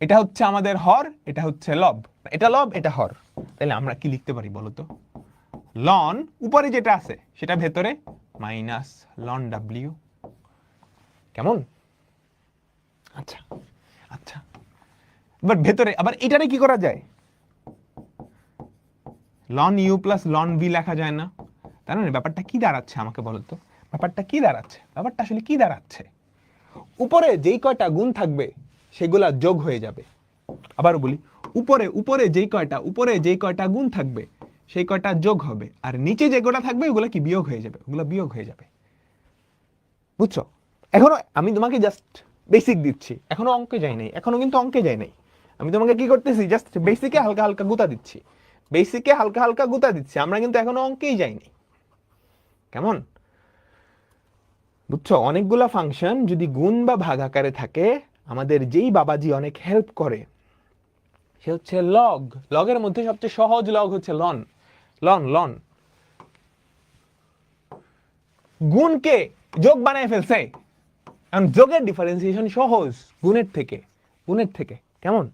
এটা হচ্ছে আমাদের হর, এটা হচ্ছে লব, এটা লব এটা হর। তাহলে আমরা কি লিখতে পারি বলো তো? লন উপরে যেটা আছে সেটা ভেতরে মাইনাস লন ডাব্লিউ। কেমন? আচ্ছা এবার ভেতরে আবার এটারে কি করা যায়? Ln u plus ln v লেখা যায় না? তার মানে ব্যাপারটা কি দাঁড়াচ্ছে আমাকে বলো তো? ব্যাপারটা আসলে কি দাঁড়াচ্ছে? উপরে যেই কয়টা গুণ থাকবে সেগুলা যোগ হয়ে যাবে। আবার বলি, উপরে যেই কয়টা গুণ থাকবে সেই কয়টা যোগ হবে, আর নিচে যে কয়টা থাকবে ওগুলো কি বিয়োগ হয়ে যাবে, বুঝছো? এখনো আমি তোমাকে জাস্ট বেসিক দিচ্ছি, এখনো অঙ্কে যাই নাই। আমি তোমাকে কি করতেছি? জাস্ট বেসিকে হালকা হালকা গুতা দিচ্ছি। আমরা কিন্তু এখনো অঙ্কেই যাইনি। কেমন? বুঝছো? অনেকগুলা ফাংশন যদি গুণ বা ভাগ আকারে থাকে, আমাদের যেই বাবাজি অনেক হেল্প করে সে হচ্ছে লগ। লগের মধ্যে সবচেয়ে সহজ লগ হচ্ছে লন। গুণকে যোগ বানায় ফেলছে, কারণ যোগের ডিফারেন্সিয়েশন সহজ গুণের থেকে। কেমন?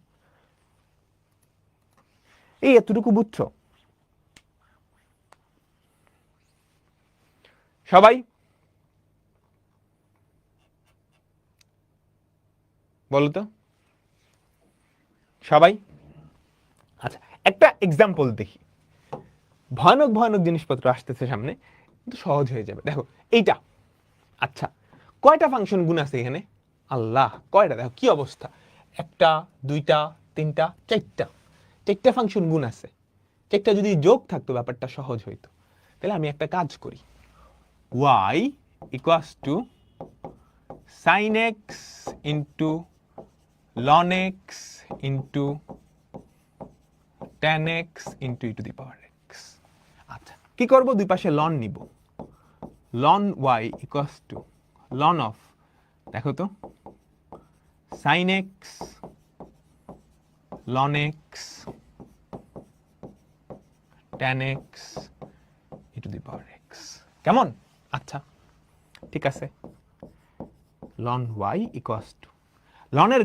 এই এতটুকু বুঝছো সবাই? বলো তো সবাই। আচ্ছা, একটা এক্সাম্পল দেখি। ভয়ানক জিনিসপত্র আসতেছে সামনে, কিন্তু সহজ হয়ে যাবে। দেখো এইটা। আচ্ছা, কয়টা ফাংশন গুণ আছে এখানে? আল্লাহ, কয়টা? দেখো কি অবস্থা। একটা, দুইটা, তিনটা, চারটা ফাংশন গুণ আছে। চারটা যদি যোগ থাকতো ব্যাপারটা সহজ হইতো। তাহলে আমি একটা কাজ করি, y equals two sin x into ln x into tan x into e to the power x। আচ্ছা, কি করব? দুই পাশে লন নিব। ln y equals two ln of, দেখো তো, sin x ln x tan x e to the power x। কেমন? আচ্ছা ঠিক আছে। ln y ইকুয়ালস টু লনের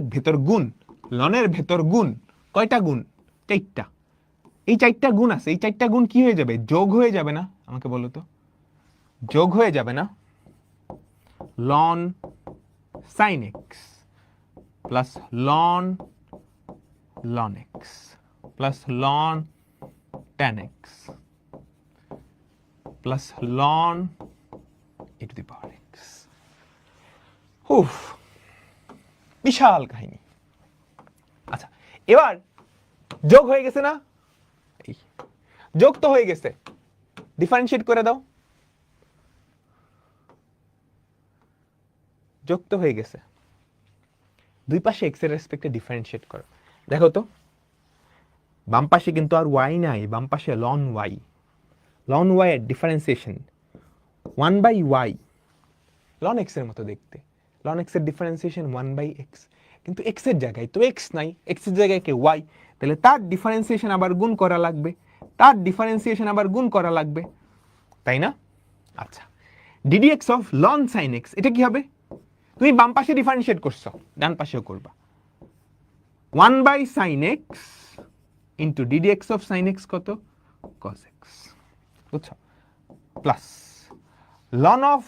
ভেতর গুণ, কয়টা গুণ? চারটা। এই চারটা গুণ আছে, এই চারটা গুণ কি হয়ে যাবে? যোগ হয়ে যাবে না? আমাকে বলো তো, যোগ হয়ে যাবে না? ln sin x plus ln x plus ln tan x plus ln e to the power x। বিশাল কাহিনী। আচ্ছা, এবার যোগ হয়ে গেছে না? যোগ তো হয়ে গেছে, ডিফারেন্সিয়েট করে দাও। যোগ তো হয়ে গেছে, দুই পাশে x এর রেসপেক্টে ডিফারেন্সিয়েট করো। দেখো তো, বাম পাশে কিন্তু আর y নাই, বাম পাশে ln y এর ডিফারেন্সিয়েশন 1/y, ln x এর মতো দেখতে। ln x এর ডিফারেন্সিয়েশন 1/x, কিন্তু x এর জায়গায় তো x নাই, x এর জায়গায় কে y, তাহলে তার ডিফারেন্সিয়েশন আবার গুণ করা লাগবে, তাই না? আচ্ছা, ddx of ln sin x, এটা কি হবে? তুমি বাম পাশে ডিফারেন্সিয়েট করছো, ডান পাশেও করবা। 1/sin x into ddx of sin x কত? cos x, বুঝছো? Plus ln of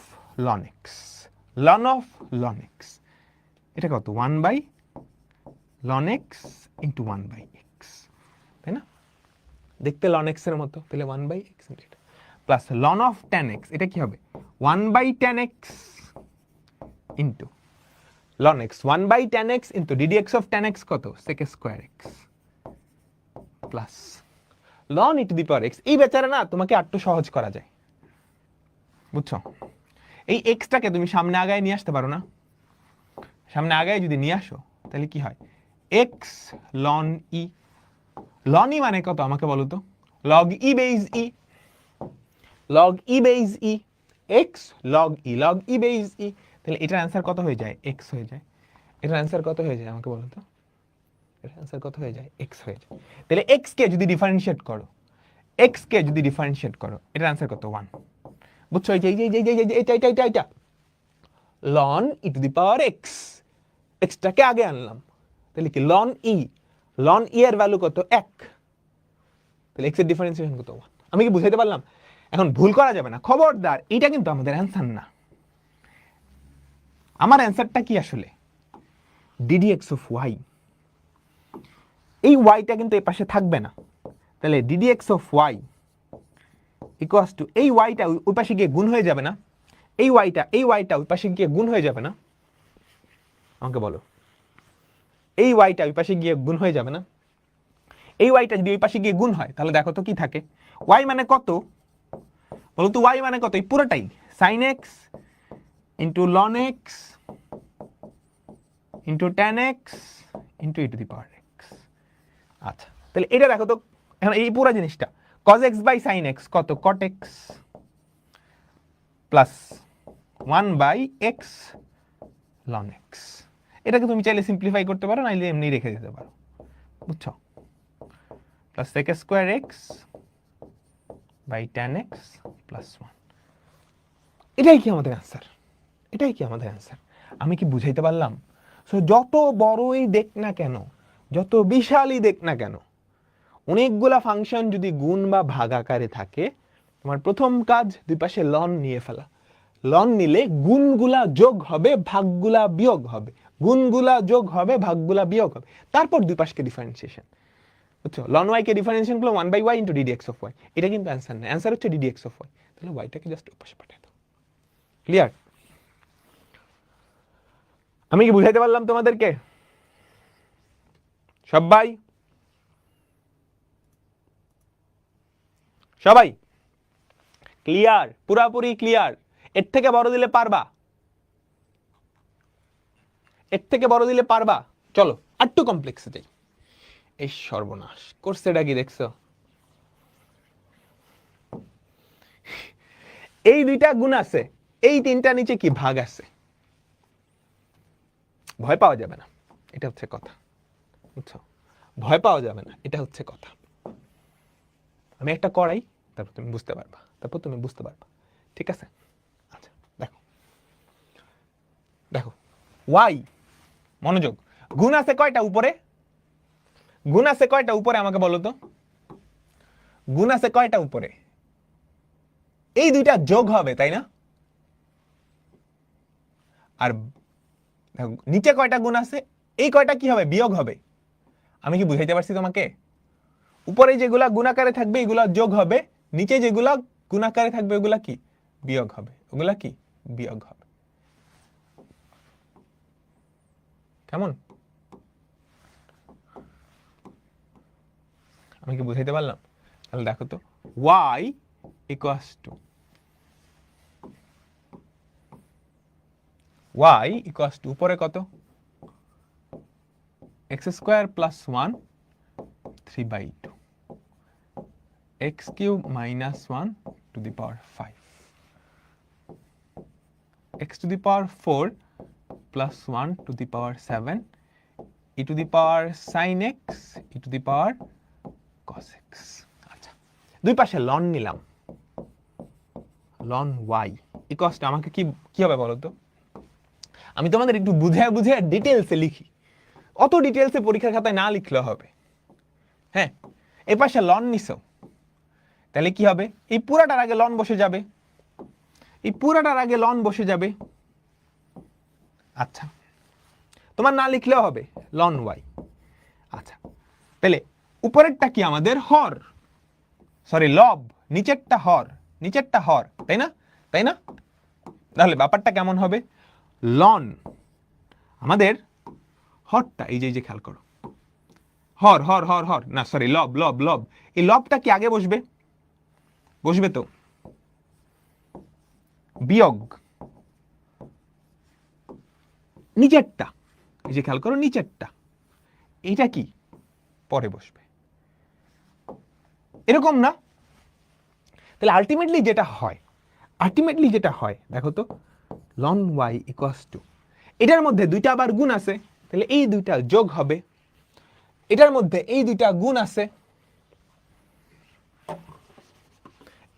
ln x, এটা কত? 1/ln x ইন্টু 1/x, তাই না? দেখতে ln x এর মতো, তাহলে 1/x plus ln of tan x, এটা কি হবে? 1/tan x into ln x 1 by tan x into ddx of tan x কত sec square x plus ln e to the power x। এই বেচারা না তোমাকে একটু সহজ করা যায়, বুঝছো? এই x টাকে তুমি সামনে আগায় নিয়ে আসতে পারো না? সামনে আগায় যদি নিয়ে আসো তাহলে কি হয়, x ln e। ln e মানে কত আমাকে বলো তো? log e base e, log e base e, x log e base e। তাহলে এটার অ্যান্সার কত হয়ে যায়? x হয়ে যায়। এটার অ্যান্সার কত হয়ে যায় আমাকে বলো তো? এটার অ্যান্সার কত হয়ে যায়? x হয়ে যায়। তাহলে x কে যদি ডিফারেনশিয়েট করো, x কে যদি ডিফারেনশিয়েট করো, এটার অ্যান্সার কত? 1। বুঝছো? এই যে এটা ln e to the power x, x টাকে আগে আনলাম, তাহলে কি ln e এর ভ্যালু কত? 1। তাহলে x এর ডিফারেন্সিয়েশন কত? 1। আমি কি বুঝাইতে পারলাম? এখন ভুল করা যাবে না, খবরদার। এটা কিন্তু আমাদের অ্যান্সার না। আমার অ্যান্সারটা কি আসলে? ddx of y। এই yটা কিন্তু এই পাশে থাকবে না, তাহলে ddx of y equals two এই yটা ওই পাশে গিয়ে গুণ হয়ে যাবে না? এই yটা ওই পাশে গিয়ে গুণ হয়ে যাবে না? আমাকে বলো, এই yটা ওই পাশে গিয়ে গুণ হয়ে যাবে না? এই yটা যদি ওই পাশে গিয়ে গুণ হয় তাহলে দেখো তো কি থাকে? y মানে কত বলো তো? y মানে কত? এই পুরোটাই sin x into ln x into tan x into e to the power x। আচ্ছা, তাহলে এটা দেখো তো, এখন এই পুরো জিনিসটা cos x by sin x কত? cot x plus 1 by x ln x। এটাকে তুমি চাইলে সিম্পলিফাই করতে পারো, নাইলে এমনি রেখে দিতে পারো, বুঝছো? Plus sec square x by tan x plus 1। এটাই কি আমাদের অ্যান্সার? এটাই কি আমাদের অ্যান্সার? আমি কি বুঝাইতে পারলাম? সো যত বড়ই দেখ না কেন, যত বিশালই দেখ না কেন, অনেকগুলা ফাংশন যদি গুণ বা ভাগ আকারে থাকে, তোমার প্রথম কাজ দুই পাশে লন নিয়ে ফেলা। লন নিলে গুণগুলা যোগ হবে, ভাগগুলা বিয়োগ হবে, গুণগুলা যোগ হবে, ভাগগুলা বিয়োগ হবে, তারপর দুই পাশকে ডিফারেন্সিয়েশন, বুঝছো? লন y কে ডিফারেন্সিয়েশন করলে 1 by y into ddx of y। এটা কিন্তু অ্যান্সার না, অ্যান্সার হচ্ছে ddx of y। তাহলে yটাকে জাস্ট ওপাশে পাঠিয়ে দাও। ক্লিয়ার? আমি কি বুঝাইতে পারলাম তোমাদেরকে? সবাই ক্লিয়ার? পুরাপুরি ক্লিয়ার? এর থেকে বড় দিলে পারবা? এর থেকে বড় দিলে পারবা? চলো আরেকটু কমপ্লেক্সে যাই। এই সর্বনাশ করছে এটা কি দেখছো? এই দুইটা গুণ আছে, এই তিনটা নিচে কি ভাগ আছে। ভয় পাওয়া যাবে না, এটা হচ্ছে কথা, বুঝছো? ভয় পাওয়া যাবে না, এটা হচ্ছে কথা। আমি একটা করাই, তারপর তুমি বুঝতে পারবা, ঠিক আছে? আচ্ছা দেখো, দেখো y, মনোযোগ, গুণ আছে কয়টা উপরে? গুণ আছে কয়টা উপরে আমাকে বলো তো? গুণ আছে কয়টা উপরে? এই দুইটা যোগ হবে, তাই না? আর দেখো নিচে কয়টা গুণ আছে? এই কয়টা কি হবে? বিয়োগ হবে। আমি কি বুঝাইতে পারছি তোমাকে? উপরে যেগুলা গুণাকারে থাকবে এগুলা যোগ হবে, নিচে যেগুলা গুণাকারে থাকবে ওগুলা কি? বিয়োগ হবে। ওগুলা কি? বিয়োগ হবে। কেমন? আমি কি বুঝাইতে পারলাম? তাহলে দেখো তো, y equals to উপরে কত? x square plus 1 3/2 x cube minus 1 to the power 5 x to the power 4 plus 1 to the power 7 e to the power sin x e to the power cos x। আচ্ছা, দুই পাশে loan নিলাম, loan y equals two, আমাকে কি হবে বলো তো? আমি তোমাদের একটু বুঝে ডিটেইলসে লিখি, অত ডিটেইলসে পরীক্ষার খাতায় না লিখলে হবে। হ্যাঁ, এই পাশে লন নিছো, তাহলে কি হবে? এই পুরাটার আগে লন বসে যাবে, এই পুরাটার আগে লন বসে যাবে। আচ্ছা, তোমার না লিখলেও হবে, লন y। আচ্ছা, তাহলে উপরেরটা কি আমাদের? হর, সরি লব, নিচেরটা হর, তাই না? তাহলে ব্যাপারটা কেমন হবে? লন আমাদের হরটা এই যে খেয়াল করো, হর হর হর হর না সরি লব লব লব, এই লবটা কি আগে বসবে? বসবে তো। বিয়োগ নিচেরটা, এই যে খেয়াল করো নিচেরটা, এইটা কি পরে বসবে, এরকম না? তাহলে আলটিমেটলি যেটা হয় দেখো তো, লন ওয়াই ইকুয়ালস টু, এটার মধ্যে দুইটা আবার গুণ আছে, তাহলে এই দুইটা যোগ হবে, এটার মধ্যে এই দুইটা গুণ আছে,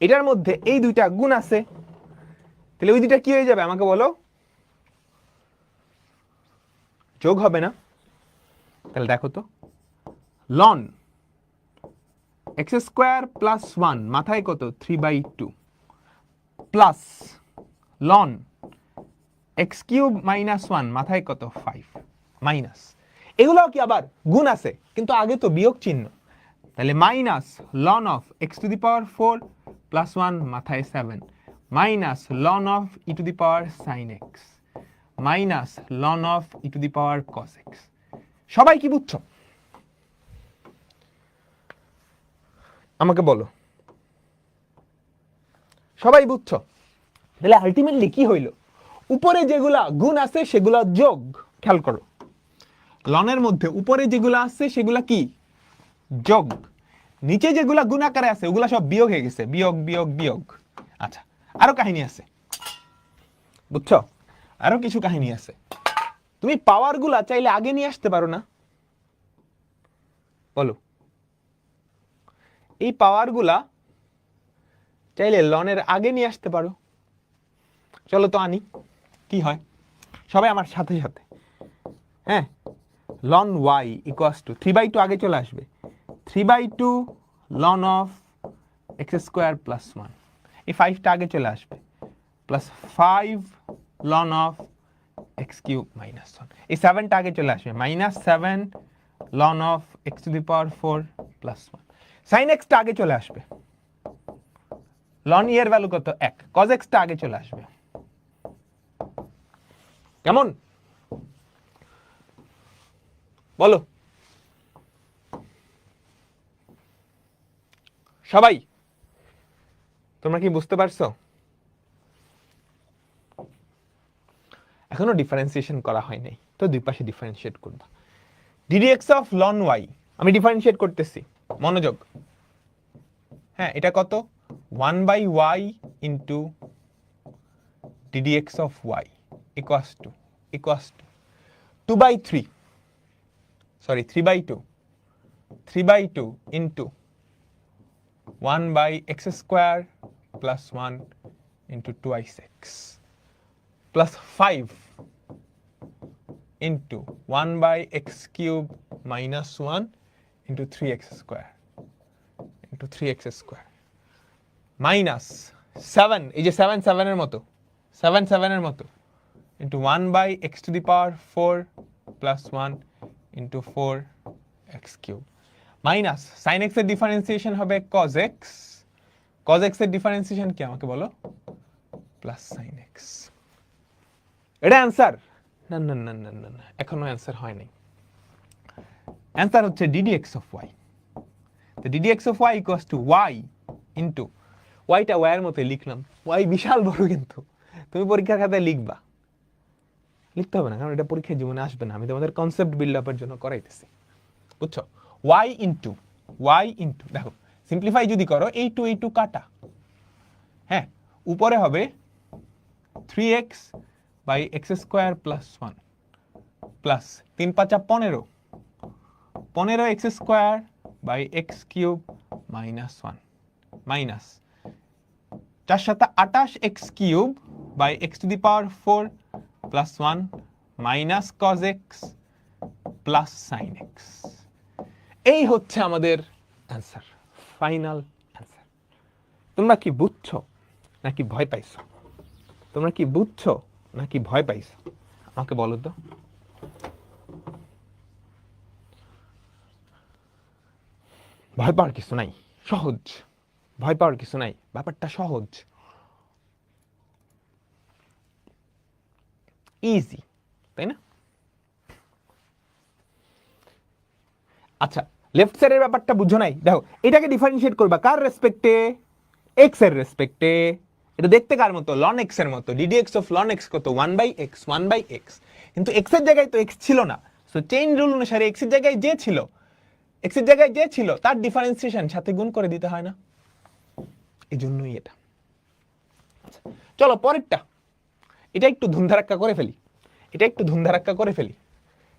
এটার মধ্যে এই দুইটা গুণ আছে, তাহলে ওই দুইটা কি হয়ে যাবে আমাকে বলো? যোগ হবে না? তাহলে দেখো তো, লন এক্স স্কোয়ার প্লাস 1 মাথায় কত 3/2 plus loan x cube minus 1 মাথায় কত 5 মাইনাস, এগুলো কি আবার গুণ আছে কিন্তু আগে তো বিয়োগ চিহ্ন, তাহলে minus ln of x to the power 4 plus 1 মাথায় 7 minus ln of e to the power sine x minus ln of e to the power cos x. সবাই কি বুঝছো? আমাকে বলো, সবাই বুঝছো? তাহলে আলটিমেটলি কি হইল, উপরে যেগুলা গুণ আছে সেগুলা যোগ, খেয়াল করো লনের মধ্যে উপরে যেগুলা আছে সেগুলা কি যোগ, নিচে যেগুলা গুণ আকারে আছে ওগুলা সব বিয়োগ হয়ে গেছে, বিয়োগ বিয়োগ বিয়োগ। আচ্ছা আরো কাহিনী আছে, বুঝছো? আরো কিছু কাহিনী আছে, তুমি পাওয়ার গুলা চাইলে আগে নিয়ে আসতে পারো না? বলো, এই পাওয়ার গুলা চাইলে লনের আগে নিয়ে আসতে পারো। চলো তো আনি, কি হয় সবাই আমার সাথে সাথে। হ্যাঁ, লন ওয়াই ইকুয়ালস টু 3/2 আগে চলে আসবে, 3/2 ln of x square plus 1, এই 5টা আগে চলে আসবে, plus 5 ln of x cube minus 1, এই 7টা আগে চলে আসবে, minus 7 ln of x to the power 4 plus 1, sine এক্সটা আগে চলে আসবে, লন ই এর ভ্যালু কত 1, কজ এক্সটা আগে চলে আসবে। কেমন বলো সবাই, তোমরা কি বুঝতে পারছো? এখনো ডিফারেন্সিয়েশন করা হয় নাই, তো দুই পাশে ডিফারেন্সিয়েট করবা। ডিডিএক্স অফ লন ওয়াই আমি ডিফারেন্সিয়েট করতেছি, মনোযোগ। হ্যাঁ, এটা কত 1/y into d d x of y equals to 2/3 sorry 3/2 into 1/x square plus 1 into 2x plus 5 into 1/x cube minus 1 into 3x square into 3x square minus 7, এই যে 7 7 এর মতো, 7 7 এর মতো into 1/x to the power 4 plus 1 into 4x cube minus sine x এর differentiation হবে cos x, cos x এর differentiation কি আমাকে বলো? Plus sine x. এটা অ্যান্সার? না না না না না না, এখনো অ্যান্সার হয় নাই। অ্যান্সার হচ্ছে ddx অফ y। তো ddx of y equals to y into, ওয়াইটা ওয়াইয়ের মতো লিখলাম, ওয়াই বিশাল বড় কিন্তু তুমি পরীক্ষার খাতায় লিখবা, লিখতে হবে না কারণ এটা পরীক্ষায় জীবনে আসবে না, আমি তোমাদের কনসেপ্ট বিল্ড আপের জন্য করাইতেছি, বুঝছো? y ইন্টু দেখো সিম্পলিফাই যদি করো এই টু কাটা, হ্যাঁ উপরে হবে 3x by x square plus 1 plus 3 5 15, 15x square by x cube minus 1 minus 4 7 28x cube by x to the power 4 plus 1 minus cos x plus sin x। এই হচ্ছে আমাদের অ্যান্সার, ফাইনাল অ্যান্সার। তোমরা কি বুঝছো নাকি ভয় পাইছো? তোমরা কি বুঝছো নাকি ভয় পাইছো আমাকে বলো তো। ভয় পাওয়ার কিছু নাই, সহজ। ভয় পাওয়ার কিছু নাই, ব্যাপারটা সহজ, ইজি, তাই না? আচ্ছা লেফট সাইডের ব্যাপারটা বুঝো নাই, দেখো এটাকে ডিফারেন্সিয়েট করবা কার রেসপেক্টে, এক্স এর রেসপেক্টে। এটা দেখতে কার মতো, লন এক্স এর মতো। ডিডিএক্স অফ লন এক্স কত, 1/x 1/x, কিন্তু এক্স এর জায়গায় তো এক্স ছিল না, সো চেইন রুল অনুসারে এক্স এর জায়গায় যে ছিল, এক্স এর জায়গায় যে ছিল তার ডিফারেন্সিয়েশন সাথে গুণ করে দিতে হয় না, এই জন্যই এটা। আচ্ছা চলো পরেরটা, এটা একটু ধুমধারাক্কা করে ফেলি, এটা একটু ধুমধারাক্কা করে ফেলি।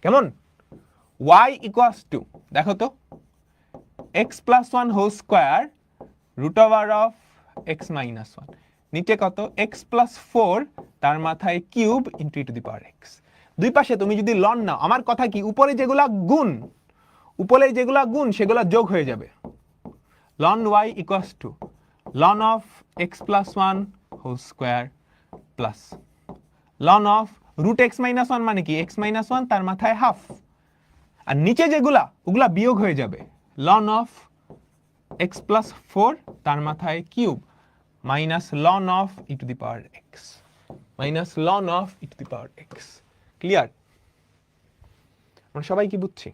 কেমন, y ইকুয়ালস টু, দেখো তো x plus 1 whole square root over of x minus 1, নিচে কত x প্লাস 4 তার মাথায় cube into e to the power x। দুই পাশে তুমি যদি লন নাও, আমার কথা কি উপরে যেগুলা গুণ, উপরে যেগুলা গুণ সেগুলা যোগ হয়ে যাবে। Ln y equals to ln of x plus 1 whole square plus ln of root x minus 1 মানে কি x মাইনাস 1 তার মাথায় হাফ, আর নিচে যেগুলা ওগুলা বিয়োগ হয়ে যাবে। লন অফ x প্লাস 4 তার মাথায় cube minus ln of e to the power x, minus ln of e to the power x। Clear? আমরা সবাই কি বুঝছি?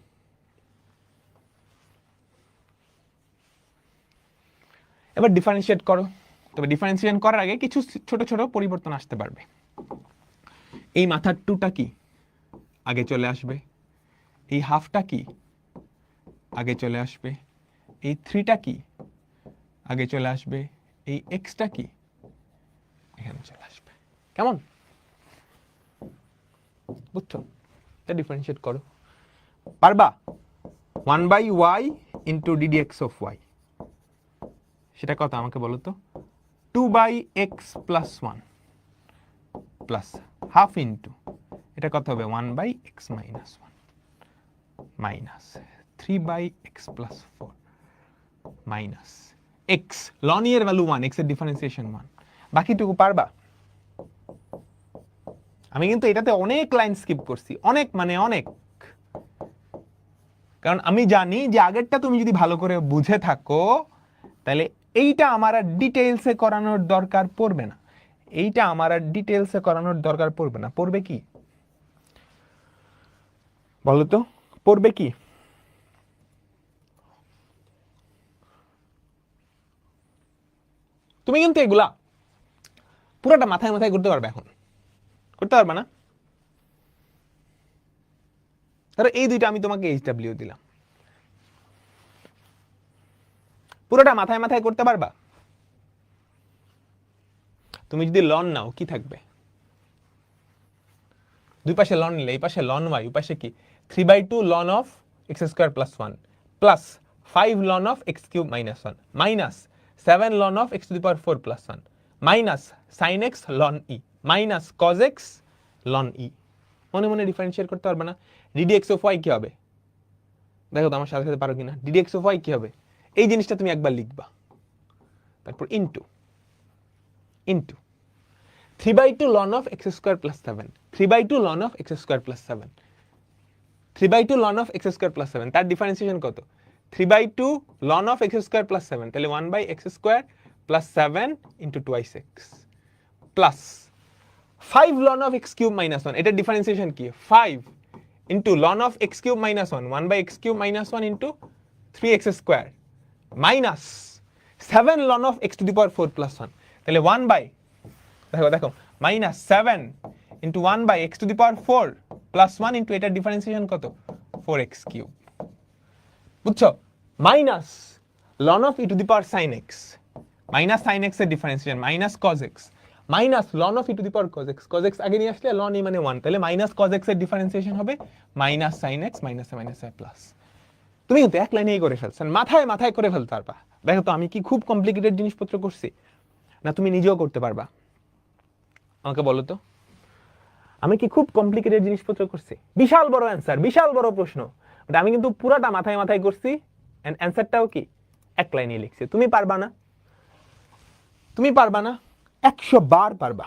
এবার ডিফারেন্সিয়েট করো। তবে ডিফারেন্সিয়েশন করার আগে কিছু ছোট ছোট পরিবর্তন আসতে পারবে। এই মাথার টুটা কি আগে চলে আসবে, এই হাফটা কি আগে চলে আসবে, এই থ্রিটা কি আগে চলে আসবে, এই এক্সটা কি এখানে চলে আসবে। কেমন বুঝছো? এটা ডিফারেন্সিয়েট করো। পারবা? 1/y into d d x of y, সেটা কত আমাকে বলো তো? 2/x plus 1 plus half into, এটা কত হবে 1/x minus 1 minus 3/x plus 4 minus x, ln এর ভ্যালু 1, x এর ডিফারেন্সিয়েশন 1। বাকিটুকু পারবা? আমি কিন্তু এটাতে অনেক লাইন স্কিপ করছি, অনেক মানে অনেক, কারণ আমি জানি যে আগেরটা তুমি যদি ভালো করে বুঝে থাকো তাহলে এইটা আমার আর ডিটেইলসে করানোর দরকার পড়বে না, এইটা আমার আর ডিটেইলসে করানোর দরকার পড়বে না। পড়বে কি বলো তো, পড়বে কি? তুমি কিন্তু এগুলা পুরোটা মাথায় মাথায় করতে পারবে, এখন করতে পারবে না? ধরো এই দুইটা আমি তোমাকে HW দিলাম, পুরোটা মাথায় মাথায় করতে পারবা? তুমি যদি লন নাও কি থাকবে, দুই পাশে লন নিলে এই পাশে লন y, ওই পাশে কি 3/2 ln of x square plus 1 plus 5 ln of x cube minus 1 minus 7 ln of x to the power 4 plus 1 minus sin x ln e minus cos x ln e। মনে মনে differentiate করতে পারবে না? ddx of y কি হবে দেখো তো আমার সাথে সাথে পারো কিনা। ddx অফ y কি হবে, এই জিনিসটা তুমি একবার লিখবা, তারপর into into 3/2 ln of x square plus 7, 3/2 ln of x square plus 7, 3/2 ln of x square plus 7, তার ডিফারেন্সিয়েশন কত? 3/2 ln of x square plus 7, তাহলে 1/x square plus 7 into twice x plus 5 ln of x cube minus 1, এটার differentiation কি? 5 into ln of x cube minus 1, 1/x cube minus 1 into 3x square minus 7 ln of x to the power 4 plus 1, তাহলে 1 by দেখো দেখো minus 7 into 1/x to the power 4 plus 1 into এটার differentiation কত? 4x cube. বুঝছো? Minus ln of e to the power sine x, minus sine x এর differentiation minus cos x, minus ln of e to the power cos x, cos x আগে নিয়ে আসলে loan e মানে 1, তাহলে minus cos x এর differentiation হবে minus sine x minus minus plus. তুমি কিন্তু এক লাইনেই করে ফেলছেন, মাথায় মাথায় করে ফেলতে পারবা। দেখো তো আমি কি খুব কমপ্লিকেটেড জিনিসপত্র করছি না তুমি নিজেও করতে পারবা? আমাকে বলো তো, আমি কি খুব কমপ্লিকেটেড জিনিসপত্র করছি? বিশাল বড় অ্যান্সার, বিশাল বড় প্রশ্ন, আমি কিন্তু পুরাটা মাথায় মাথায় করছি, এন্ড অ্যান্সারটাও কি এক লাইনে লিখছি। তুমি পারবা না? তুমি পারবা না? 100 বার পারবা,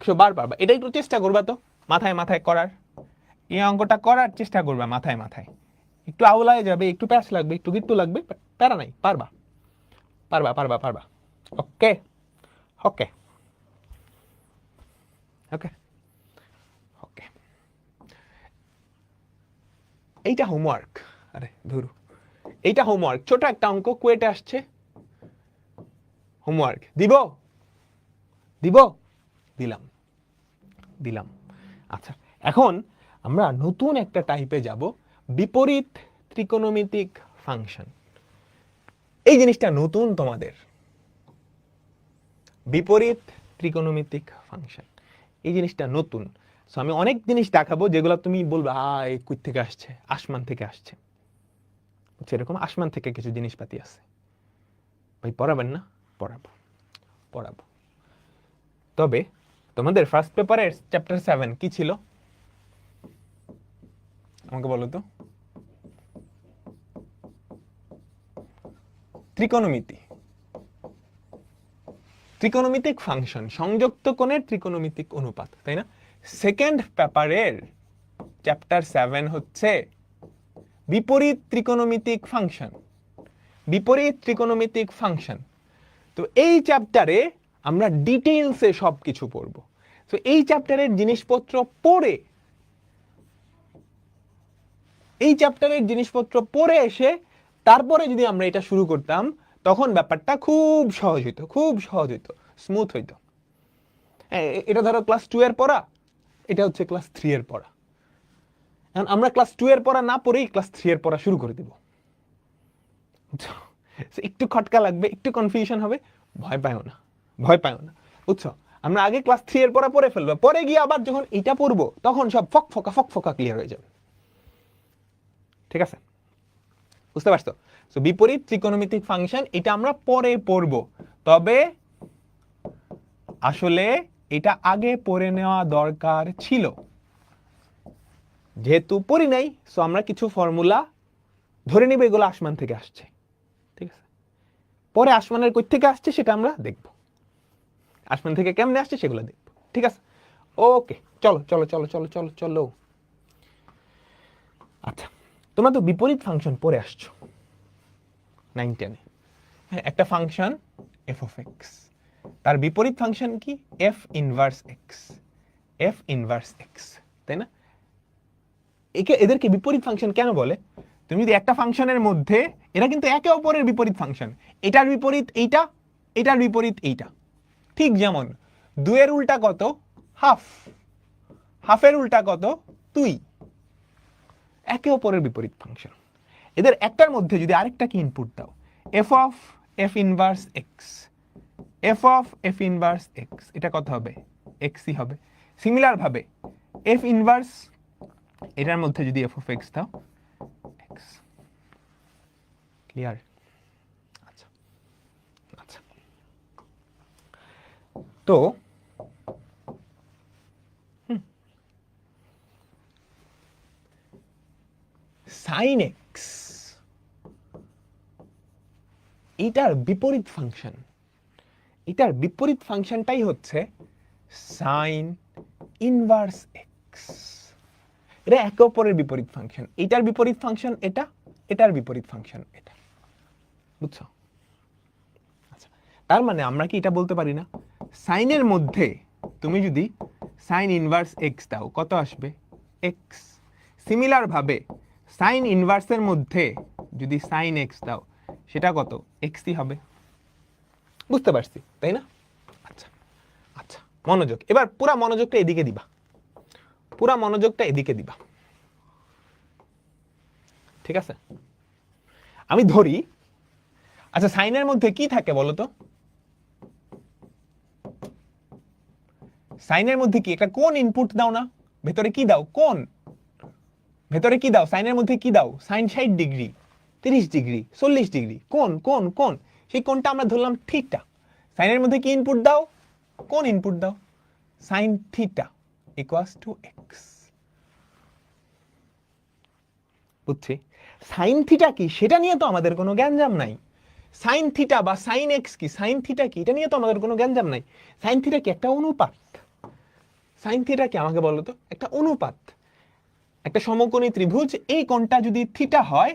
100 বার পারবা। এটা একটু চেষ্টা করবা তো মাথায় মাথায় করার, এই অঙ্কটা করার চেষ্টা করবা মাথায় মাথায়। একটু আউলায় যাবে, একটু প্যাস লাগবে, একটু গিট্টু লাগবে, প্যারা নাই, পারবা পারবা পারবা পারবা। ওকে ওকে ওকে ওকে, এইটা হোমওয়ার্ক, আরে ধরু এইটা হোমওয়ার্ক, ছোট একটা অঙ্ক কুয়েটে আসছে, হোমওয়ার্ক দিব দিব দিলাম দিলাম। আচ্ছা, এখন আমরা নতুন একটা টাইপে যাব, বিপরীত ত্রিকোণমিতিক ফাংশন। এই জিনিসটা নতুন তোমাদের, বিপরীত ত্রিকোণমিতিক ফাংশন এই জিনিসটা নতুন। সো আমি অনেক জিনিস দেখাবো যেগুলো তুমি বলবে এই কই থেকে আসছে, আসমান থেকে আসছে, সেরকম আসমান থেকে কিছু জিনিসপাতি আছে। ভাই পড়াবেন না? পড়াবো পড়াবো। তবে তোমাদের ফার্স্ট পেপারের চ্যাপ্টার 7 কি ছিল আমাকে বলো তো? ত্রিকোণমিতি, ত্রিকোণমিতিক ফাংশন, সংযুক্ত কোণের ত্রিকোণমিতিক অনুপাত, তাই না? সেকেন্ড পেপারের চ্যাপ্টার 7 হচ্ছে বিপরীত ত্রিকোণমিতিক ফাংশন, বিপরীত ত্রিকোণমিতিক ফাংশন। তো এই চ্যাপ্টারে আমরা ডিটেইলসে সবকিছু পড়ব। তো এই চ্যাপ্টারের জিনিসপত্র পড়ে, এই চ্যাপ্টারের জিনিসপত্র পড়ে এসে তারপরে যদি আমরা এটা শুরু করতাম তখন ব্যাপারটা খুব সহজ হইতো, খুব সহজ হইতো, স্মুথ হইতো। এটা ধরো ক্লাস 2 এর পড়া, এটা হচ্ছে ক্লাস 3 এর পড়া। এখন আমরা ক্লাস 2 এর পড়া না পড়েই ক্লাস 3 এর পড়া শুরু করে দিব। একটু খটকা লাগবে, একটু কনফিউশন হবে, ভয় পায়ও না, ভয় পায়ও না, বুঝছো? আমরা আগে ক্লাস 3 এর পড়া পড়ে ফেলবো, পরে গিয়ে আবার যখন এটা পড়বো তখন সব ফক ফকা ক্লিয়ার হয়ে যাবে। ঠিক আছে, বুঝতে পারছো? সো বিপরীত ত্রিকোণমিতিক ফাংশন এটা আমরা পরে পড়ব, তবে আসলে এটা আগে পড়ে নেওয়া দরকার ছিল। যেহেতু পড়ি নাই, সো আমরা কিছু ফর্মুলা ধরে নিব এগুলো আসমান থেকে আসছে। ঠিক আছে, পরে আসমানের কই থেকে আসছে সেটা আমরা দেখব, আসমান থেকে কেমনে আসছে সেগুলো দেখব। ঠিক আছে, ওকে, চলো চলো চলো চলো চলো চলো। আচ্ছা, তোমরা তো বিপরীত ফাংশন পড়ে আসছো 9-10 এ। হ্যাঁ, একটা ফাংশন এফ অফ এক্স, তার বিপরীত ফাংশন কি? F inverse x, F inverse x, তাই না? এদেরকে বিপরীত ফাংশন কেন বলে? তুমি যদি একটা ফাংশনের মধ্যে, এরা কিন্তু একে অপরের বিপরীত ফাংশন, এটার বিপরীত এইটা, এটার বিপরীত এইটা। ঠিক যেমন 2 এর উল্টা কত? হাফ, হাফের উল্টা কত? 2। একে অপরের বিপরীত ফাংশন। এদের একটার মধ্যে যদি আরেকটাকে ইনপুট দাও, F of F inverse x, F of F inverse x, এটা কত হবে? এক্সই হবে। সিমিলার ভাবে এফ ইনভার্স, এটার মধ্যে যদি এফ অফ এক্স দাও, এক্স। ক্লিয়ার? আচ্ছা আচ্ছা, তো সাইন এক্স এটার বিপরীত ফাংশন, এটার বিপরীত ফাংশনটাই হচ্ছে সাইন ইনভার্স এক্স। এটা একে অপরের বিপরীত ফাংশন, এটার বিপরীত ফাংশন এটা, এটার বিপরীত ফাংশন এটা, বুঝছো? আচ্ছা, তার মানে আমরা কি এটা বলতে পারি না, সাইনের মধ্যে তুমি যদি সাইন ইনভার্স এক্স দাও কত আসবে? এক্স। সিমিলার ভাবে সাইন ইনভার্সের মধ্যে যদি সাইন এক্স দাও সেটা কত? এক্সই হবে। বুঝতে পারছি, তাই না? আচ্ছা আচ্ছা, মনোযোগ, এবার পুরা মনোযোগটা এদিকে দিবা, পুরা মনোযোগটা এদিকে দিবা। ঠিক আছে, আমি ধরি, আচ্ছা সাইনের মধ্যে কি থাকে বলো তো? সাইনের মধ্যে কি? একটা কোণ ইনপুট দাও না, ভেতরে কি দাও? কোণ। ভেতরে কি দাও? সাইনের মধ্যে কি দাও? সাইন 60 ডিগ্রি, 30 ডিগ্রি, 40 ডিগ্রি, কোণ কোণ কোণ। সেই কোণটা আমরা ধরলাম থিটা। সাইনের মধ্যে কি ইনপুট দাও? কোণ ইনপুট দাও। Sine theta equals to x. বুঝছি? সাইন থিটা কি সেটা নিয়ে তো আমাদের কোনো জ্ঞানজাম নাই। সাইন থিটা বা সাইন এক্স কি, সাইন থিটা কি, এটা নিয়ে তো আমাদের কোনো জ্ঞানজাম নাই। সাইন থিটা কি? একটা অনুপাত। সাইন থিটা কি আমাকে বলো তো? একটা অনুপাত। একটা সমকোণী ত্রিভুজ, এই কোণটা যদি থিটা হয়,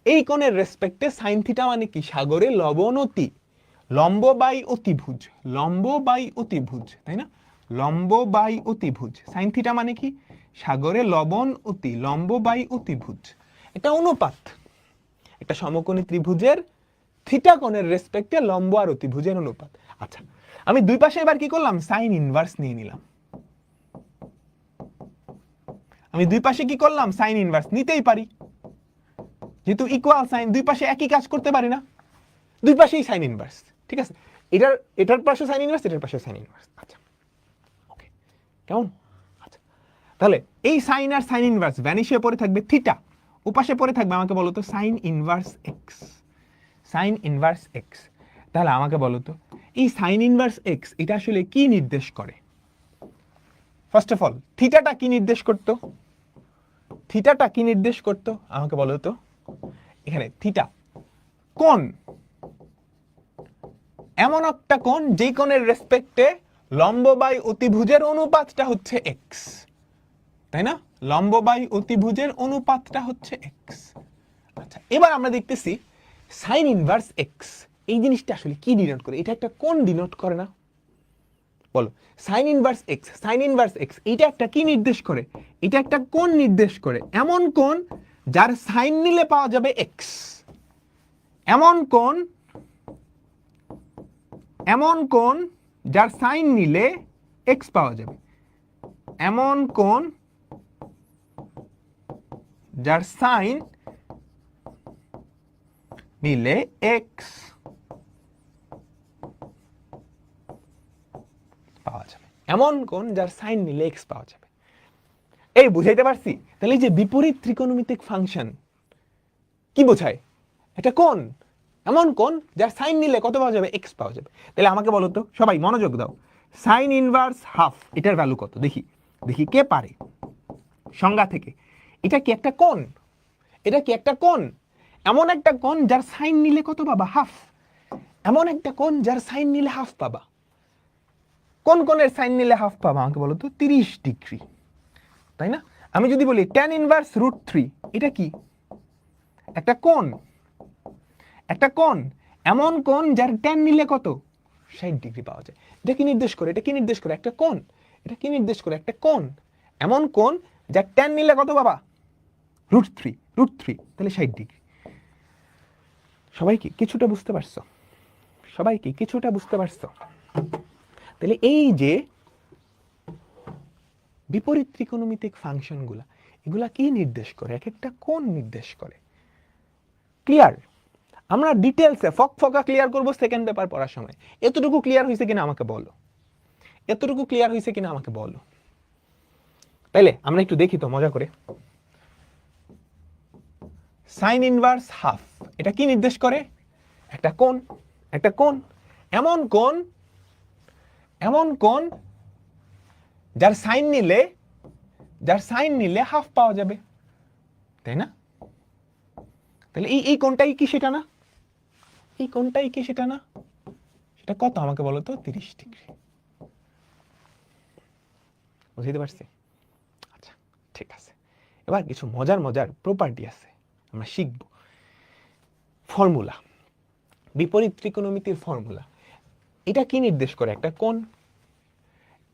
এই কোণের রেসপেক্টে সাইন থিটা মানে কি? সাগরে লবণ অতি, লম্ব বাই অতিভুজ, লম্ব বাই অতিভুজ, তাই না? লম্ব বাই অতিভুজ। সাইন থিটা মানে কি? সাগরে লবণ অতি, লম্ব বাই অতিভুজ। এটা অনুপাত, একটা সমকোণী ত্রিভুজের থিটা কোণের রেসপেক্টে লম্ব আর অতিভুজের অনুপাত। আচ্ছা, আমি দুই পাশে এবার কি করলাম, সাইন ইনভার্স নিয়ে নিলাম। আমি দুই পাশে কি করলাম, সাইন ইনভার্স নিতেই পারি, যেহেতু ইকুয়াল সাইন, দুই পাশে একই কাজ করতে পারি না, দুই পাশেই সাইন ইনভার্স। ঠিক আছে, এটার পাশে সাইন ইনভার্স, এটার পাশে সাইন ইনভার্স। আচ্ছা ওকে, কেমন? আচ্ছা, তাহলে এই সাইন আর সাইন ইনভার্স ভ্যানিশে পড়ে থাকবে থিটা, ওপাশে পড়ে থাকবে আমাকে বলো তো sign inverse x. Sine inverse x, তাহলে আমাকে বলো তো এই সাইন ইনভার্স এক্স এটা আসলে কি নির্দেশ করে? ফার্স্ট অফ অল থিটাটা কি নির্দেশ করতো? থিটাটা কি নির্দেশ করতো আমাকে বলো তো? এখানে থিটা কোণ, এমন একটা কোণ যে কোণের রেসপেক্টে লম্ব বাই অতিভুজের অনুপাতটা হচ্ছে এক্স, তাই না? লম্ব বাই অতিভুজের অনুপাতটা হচ্ছে এক্স। আচ্ছা, এবার আমরা দেখতেছি সাইন ইনভার্স এক্স এই জিনিসটা আসলে কি ডিনোট করে? এটা একটা কোণ ডিনোট করে না? বলো, sign inverse x, sine inverse x এটা একটা কি নির্দেশ করে? এটা একটা কোণ নির্দেশ করে, এমন কোণ যার সাইন নিলে পাওয়া যাবে এক্স। এমন কোণ যার সাইন নিলে এক্স পাওয়া যাবে। এমন কোণ যার সাইন নিলে এক্স পাওয়া যাবে। এমন কোণ যার সাইন নিলে এক্স পাওয়া যাবে। এই বুঝাইতে পারছি? তাহলে এই যে বিপরীত ত্রিকোণমিতিক ফাংশন কি বোঝায়? এটা কোণ, এমন কোণ যার সাইন নিলে কত পাওয়া যাবে? এক্স পাওয়া যাবে। তাহলে আমাকে বলো তো, সবাই মনোযোগ দাও, সাইন ইনভার্স হাফ এটার ভ্যালু কত? দেখি দেখি কে পারে সংজ্ঞা থেকে। এটা কি একটা কোণ? এটা কি একটা কোণ? এমন একটা কোণ যার সাইন নিলে কত পাবা? হাফ। এমন একটা কোণ যার সাইন নিলে হাফ পাবা। কোন কোণের সাইন নিলে হাফ পাবা আমাকে বলো তো? 30 ডিগ্রি, তাই না? আমি যদি বলি tan ইনভার্স √3, এটা কি? একটা কোণ, একটা কোণ, এমন কোণ যার tan নিলে কত? 60 ডিগ্রি পাওয়া যায়। এটা কি নির্দেশ করে? এটা কি নির্দেশ করে? একটা কোণ। এটা কি নির্দেশ করে? একটা কোণ, এমন কোণ যার tan নিলে কত পাবা? √3, তাহলে 60 ডিগ্রি। সবাই কি কিছুটা বুঝতে পারছো? সবাই কি কিছুটা বুঝতে পারছো? তাহলে এই যে বিপরীত ত্রিকোণমিতিক ফাংশনগুলা, এগুলা কি নির্দেশ করে? এক একটা কোণ নির্দেশ করে। ক্লিয়ার? আমরা ডিটেলসে ফকা ক্লিয়ার করব সেকেন্ড পেপার পড়ার সময়। এতটুকু ক্লিয়ার হয়েছে কিনা আমাকে বলো, এতটুকু ক্লিয়ার হয়েছে কিনা আমাকে বলো। তাইলে আমরা একটু দেখি তো মজা করে। সাইন ইনভার্স হাফ এটা কি নির্দেশ করে? একটা কোণ, একটা কোণ, এমন কোণ যার সাইন নিলে হাফ পাওয়া যাবে, তাই না? তাহলে এই কোণটাই কি সেটা না? এই কোণটাই কি সেটা না? সেটা কত আমাকে বলো তো? 30 ডিগ্রি। বুঝতে পারছি? আচ্ছা ঠিক আছে, এবার কিছু মজার প্রপার্টি আছে আমরা শিখব। ফর্মুলা, বিপরীত ত্রিকোণমিতির ফর্মুলা, এটা কি নির্দেশ করে? একটা কোণ,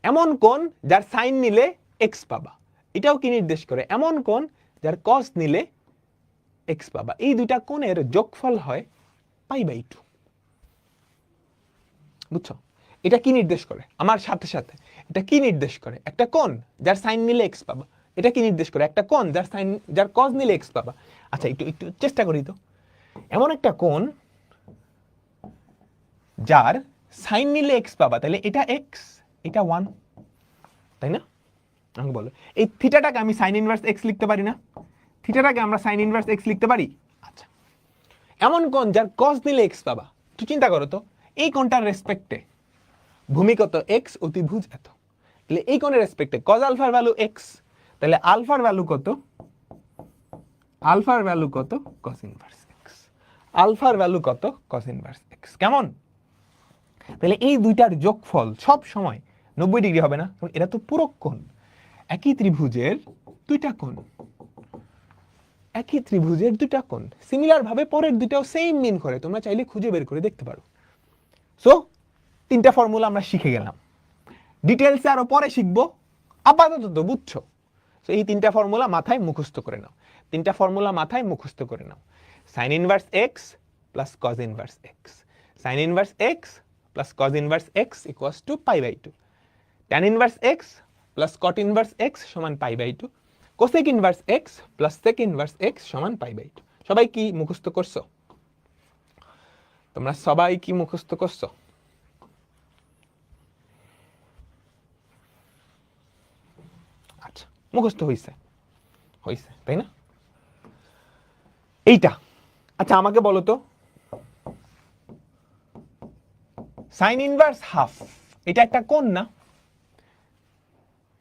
এমন কোণ যার সাইন নিলে এক্স পাবা। এটাও কি নির্দেশ করে? এমন কোণ যার কস নিলে এক্স পাবা। এই দুইটা কোণের যোগফল হয় π/2। বুঝছো? এটা কি নির্দেশ করে? আমার সাথে সাথে এটা কি নির্দেশ করে? একটা কোণ যার সাইন নিলে এক্স পাবা। এটা কি নির্দেশ করে? একটা কোণ যার কস নিলে এক্স পাবা। আচ্ছা একটু চেষ্টা করি তো। এমন একটা কোণ যার সাইন নিলে এক্স পাবা, তাহলে এটা এক্স, এটা 1, তাই না? আমাকে বলো, এই থিটাটাকে আমি সাইন ইনভার্স এক্স লিখতে পারি না? থিটাটাকে আমরা সাইন ইনভার্স এক্স লিখতে পারি। আচ্ছা, এমন কোণ যার কস নিলে এক্স পাবা। একটু চিন্তা করো তো, এই কোণটার রেসপেক্টে ভূমি কত? এক্স, অতিভুজ এত। তাহলে এই কোণের রেসপেক্টে কস আলফার ভ্যালু এক্স, তাহলে আলফার ভ্যালু কত? আলফার ভ্যালু কত? Cos inverse x. আলফার ভ্যালু কত? Cos inverse x. কেমন? তাহলে এই দুইটার যোগফল সব সময় 90 ডিগ্রি হবে না? কারণ এরা তো পূরক কোণ। একই ত্রিভুজের দুইটা কোণ, একই ত্রিভুজের দুইটা কোণ সিমিলার ভাবে পরের দুইটাও সেম মিন করে। তোমরা চাইলে খুঁজে বের করে দেখতে পারো। সো তিনটা ফর্মুলা আমরা শিখে গেলাম, ডিটেলসে আরো পরে শিখবো, আপাতত তো বুঝছো। তো এই তিনটা ফর্মুলা মাথায় মুখস্থ করে নাও। তিনটা ফর্মুলা মাথায় মুখস্থ করে নাও। Sine inverse x plus cos inverse x, sine inverse x plus cos inverse x equals to π/2, tan inverse x plus cot inverse x সমান π/2, cosec inverse x plus sec inverse x সমান π/2। সবাই কি মুখস্থ করছো? তোমরা সবাই কি মুখস্থ করছো? আচ্ছা, মুখস্থ হইছে, তাই না? এইটা আচ্ছা আমাকে বলো তো, সাইন ইনভার্স হাফ এটা একটা কোণ না?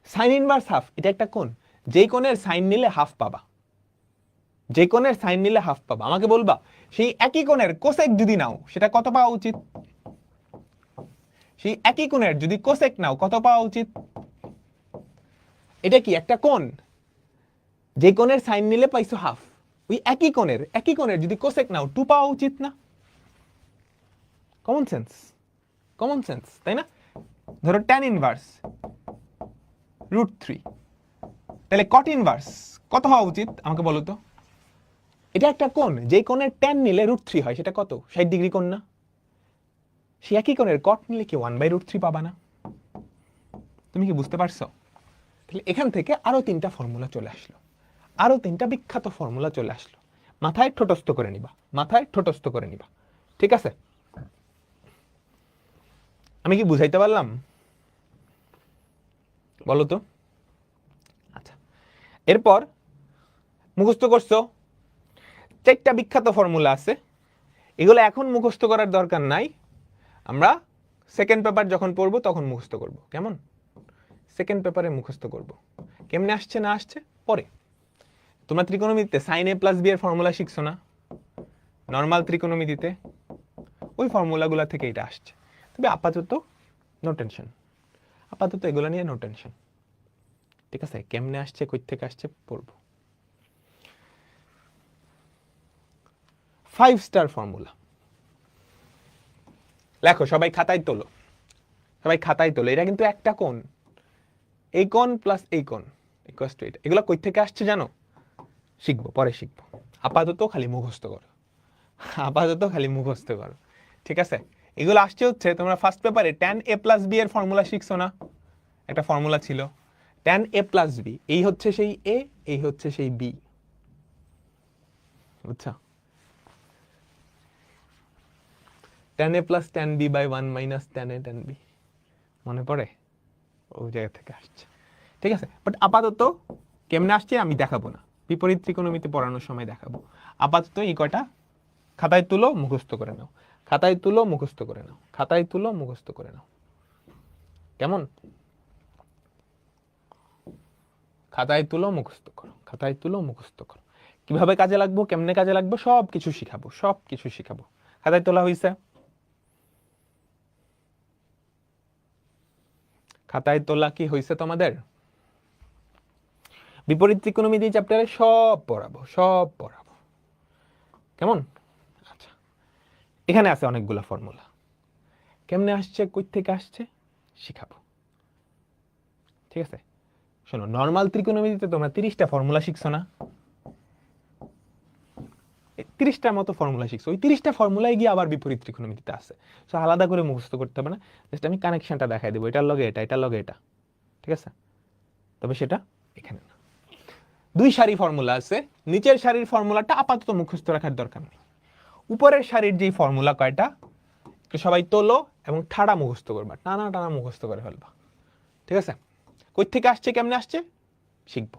সাইন ইনভার্স হাফ এটা একটা কোণ, যেই কোণের সাইন নিলে হাফ পাবা, যে কোণের সাইন নিলে হাফ পাবা। আমাকে বলবা সেই একই কোণের কোসেক যদি নাও সেটা কত পাওয়া উচিত? সেই একই কোণের যদি কোসেক নাও কত পাওয়া উচিত? এটা কি একটা কোণ, যে কোণের সাইন নিলে পাইছো হাফ, ওই একই কোণের যদি কোসেক নাও 2 পাওয়া উচিত না? কমন সেন্স, তাই না? ধরো ট্যান ইনভার্স √3, তাহলে কট ইনভার্স কত হওয়া উচিত আমাকে বলো তো? এটা একটা কোণ, যে কোণের ট্যান নিলে √3 হয়, সেটা কত? 60 ডিগ্রি কোণ না? সে একই কোণের কট নিলে কি 1/√3 পাবা না? তুমি কি বুঝতে পারছো? তাহলে এখান থেকে আরো 3টা ফর্মুলা চলে আসলো, আরো 3টা বিখ্যাত ফর্মুলা চলে আসলো। মাথায় ঠোঁটস্থ করে নিবা, ঠিক আছে? আমি কি বুঝাইতে পারলাম? বলো তো। আচ্ছা, এরপর মুখস্থ করছো 4টা বিখ্যাত ফর্মুলা আছে, এগুলো এখন মুখস্থ করার দরকার নাই, আমরা সেকেন্ড পেপার যখন পড়বো তখন মুখস্থ করব। কেমন? সেকেন্ড পেপারে মুখস্থ করব। কেমনে আসছে না আসছে পরে। তোমরা ত্রিকোণমিতিতে সাইন a প্লাস b এর ফর্মুলা শিখছো না? নর্মাল ত্রিকোণমিতিতে ওই ফর্মুলাগুলো থেকে এটা আসছে। তবে আপাতত নো টেনশন, এগুলো নিয়ে নো টেনশন, ঠিক আছে? কেমনে আসছে, কই থেকে আসছে পড়বো। 5 স্টার ফর্মুলা লেখো, সবাই খাতায় তোলো, এটা কিন্তু একটা কোণ, এই কোণ প্লাস এই কোণ ইকুয়ালস টু এটা। এগুলো কই থেকে আসছে জানো? শিখবো, পরে শিখবো। আপাতত খালি মুখস্থ করো, ঠিক আছে? এগুলো আসছে হচ্ছে তোমরা ফার্স্ট পেপারে ট্যান a প্লাস b এর ফর্মুলা শিখছো না? একটা ফর্মুলা ছিল ট্যান a প্লাস b, এই হচ্ছে সেই a, এই হচ্ছে সেই b, বুঝছো? Tan a plus tan b by 1 minus tan a tan b, মনে পড়ে? ওই জায়গা থেকে আসছে, ঠিক আছে? বাট আপাতত কেমনে আসছে আমি দেখাবো না, বিপরীত ত্রিকোণমিতি পড়ানোর সময় দেখাবো। আপাতত এই কয়টা খাতায় তুলো, মুখস্থ করে নাও, কেমন? খাতায় তুলো, মুখস্থ করো, কিভাবে কাজে লাগবো, কেমনে কাজে লাগবো সব কিছু শিখাবো। খাতায় তোলা হইছে? খাতায় তোলা কি হইছে তোমাদের? বিপরীত ত্রিকোণমিতি চ্যাপ্টারে সব পড়াবো, কেমন? আচ্ছা, এখানে আছে অনেকগুলা ফর্মুলা, কেমনে আসছে, কই থেকে আসছে শিখাবো, ঠিক আছে? শোনো, নর্মাল ত্রিকোণমিতিতে তোমরা 30টা ফর্মুলা শিখছো না? 30টার মতো ফর্মুলা শিখছো, ওই 30টা ফর্মুলায় গিয়ে আবার বিপরীত ত্রিকোণমিতিতে আছে, সো আলাদা করে মুখস্থ করতে হবে না, জাস্ট আমি কানেকশনটা দেখাই দেবো, এটার লগে এটা, ঠিক আছে? তবে সেটা এখানে না। 2 সারি ফর্মুলা আছে, নিচের সারির ফর্মুলাটা আপাতত মুখস্থ রাখার দরকার নেই, উপরের সারির যেই ফর্মুলা কয়টা সবাই তোলো এবং ঠাড়া মুখস্থ করবা, টানা মুখস্থ করে ফেলবা, ঠিক আছে? কই থেকে আসছে, কেমনে আসছে শিখবো,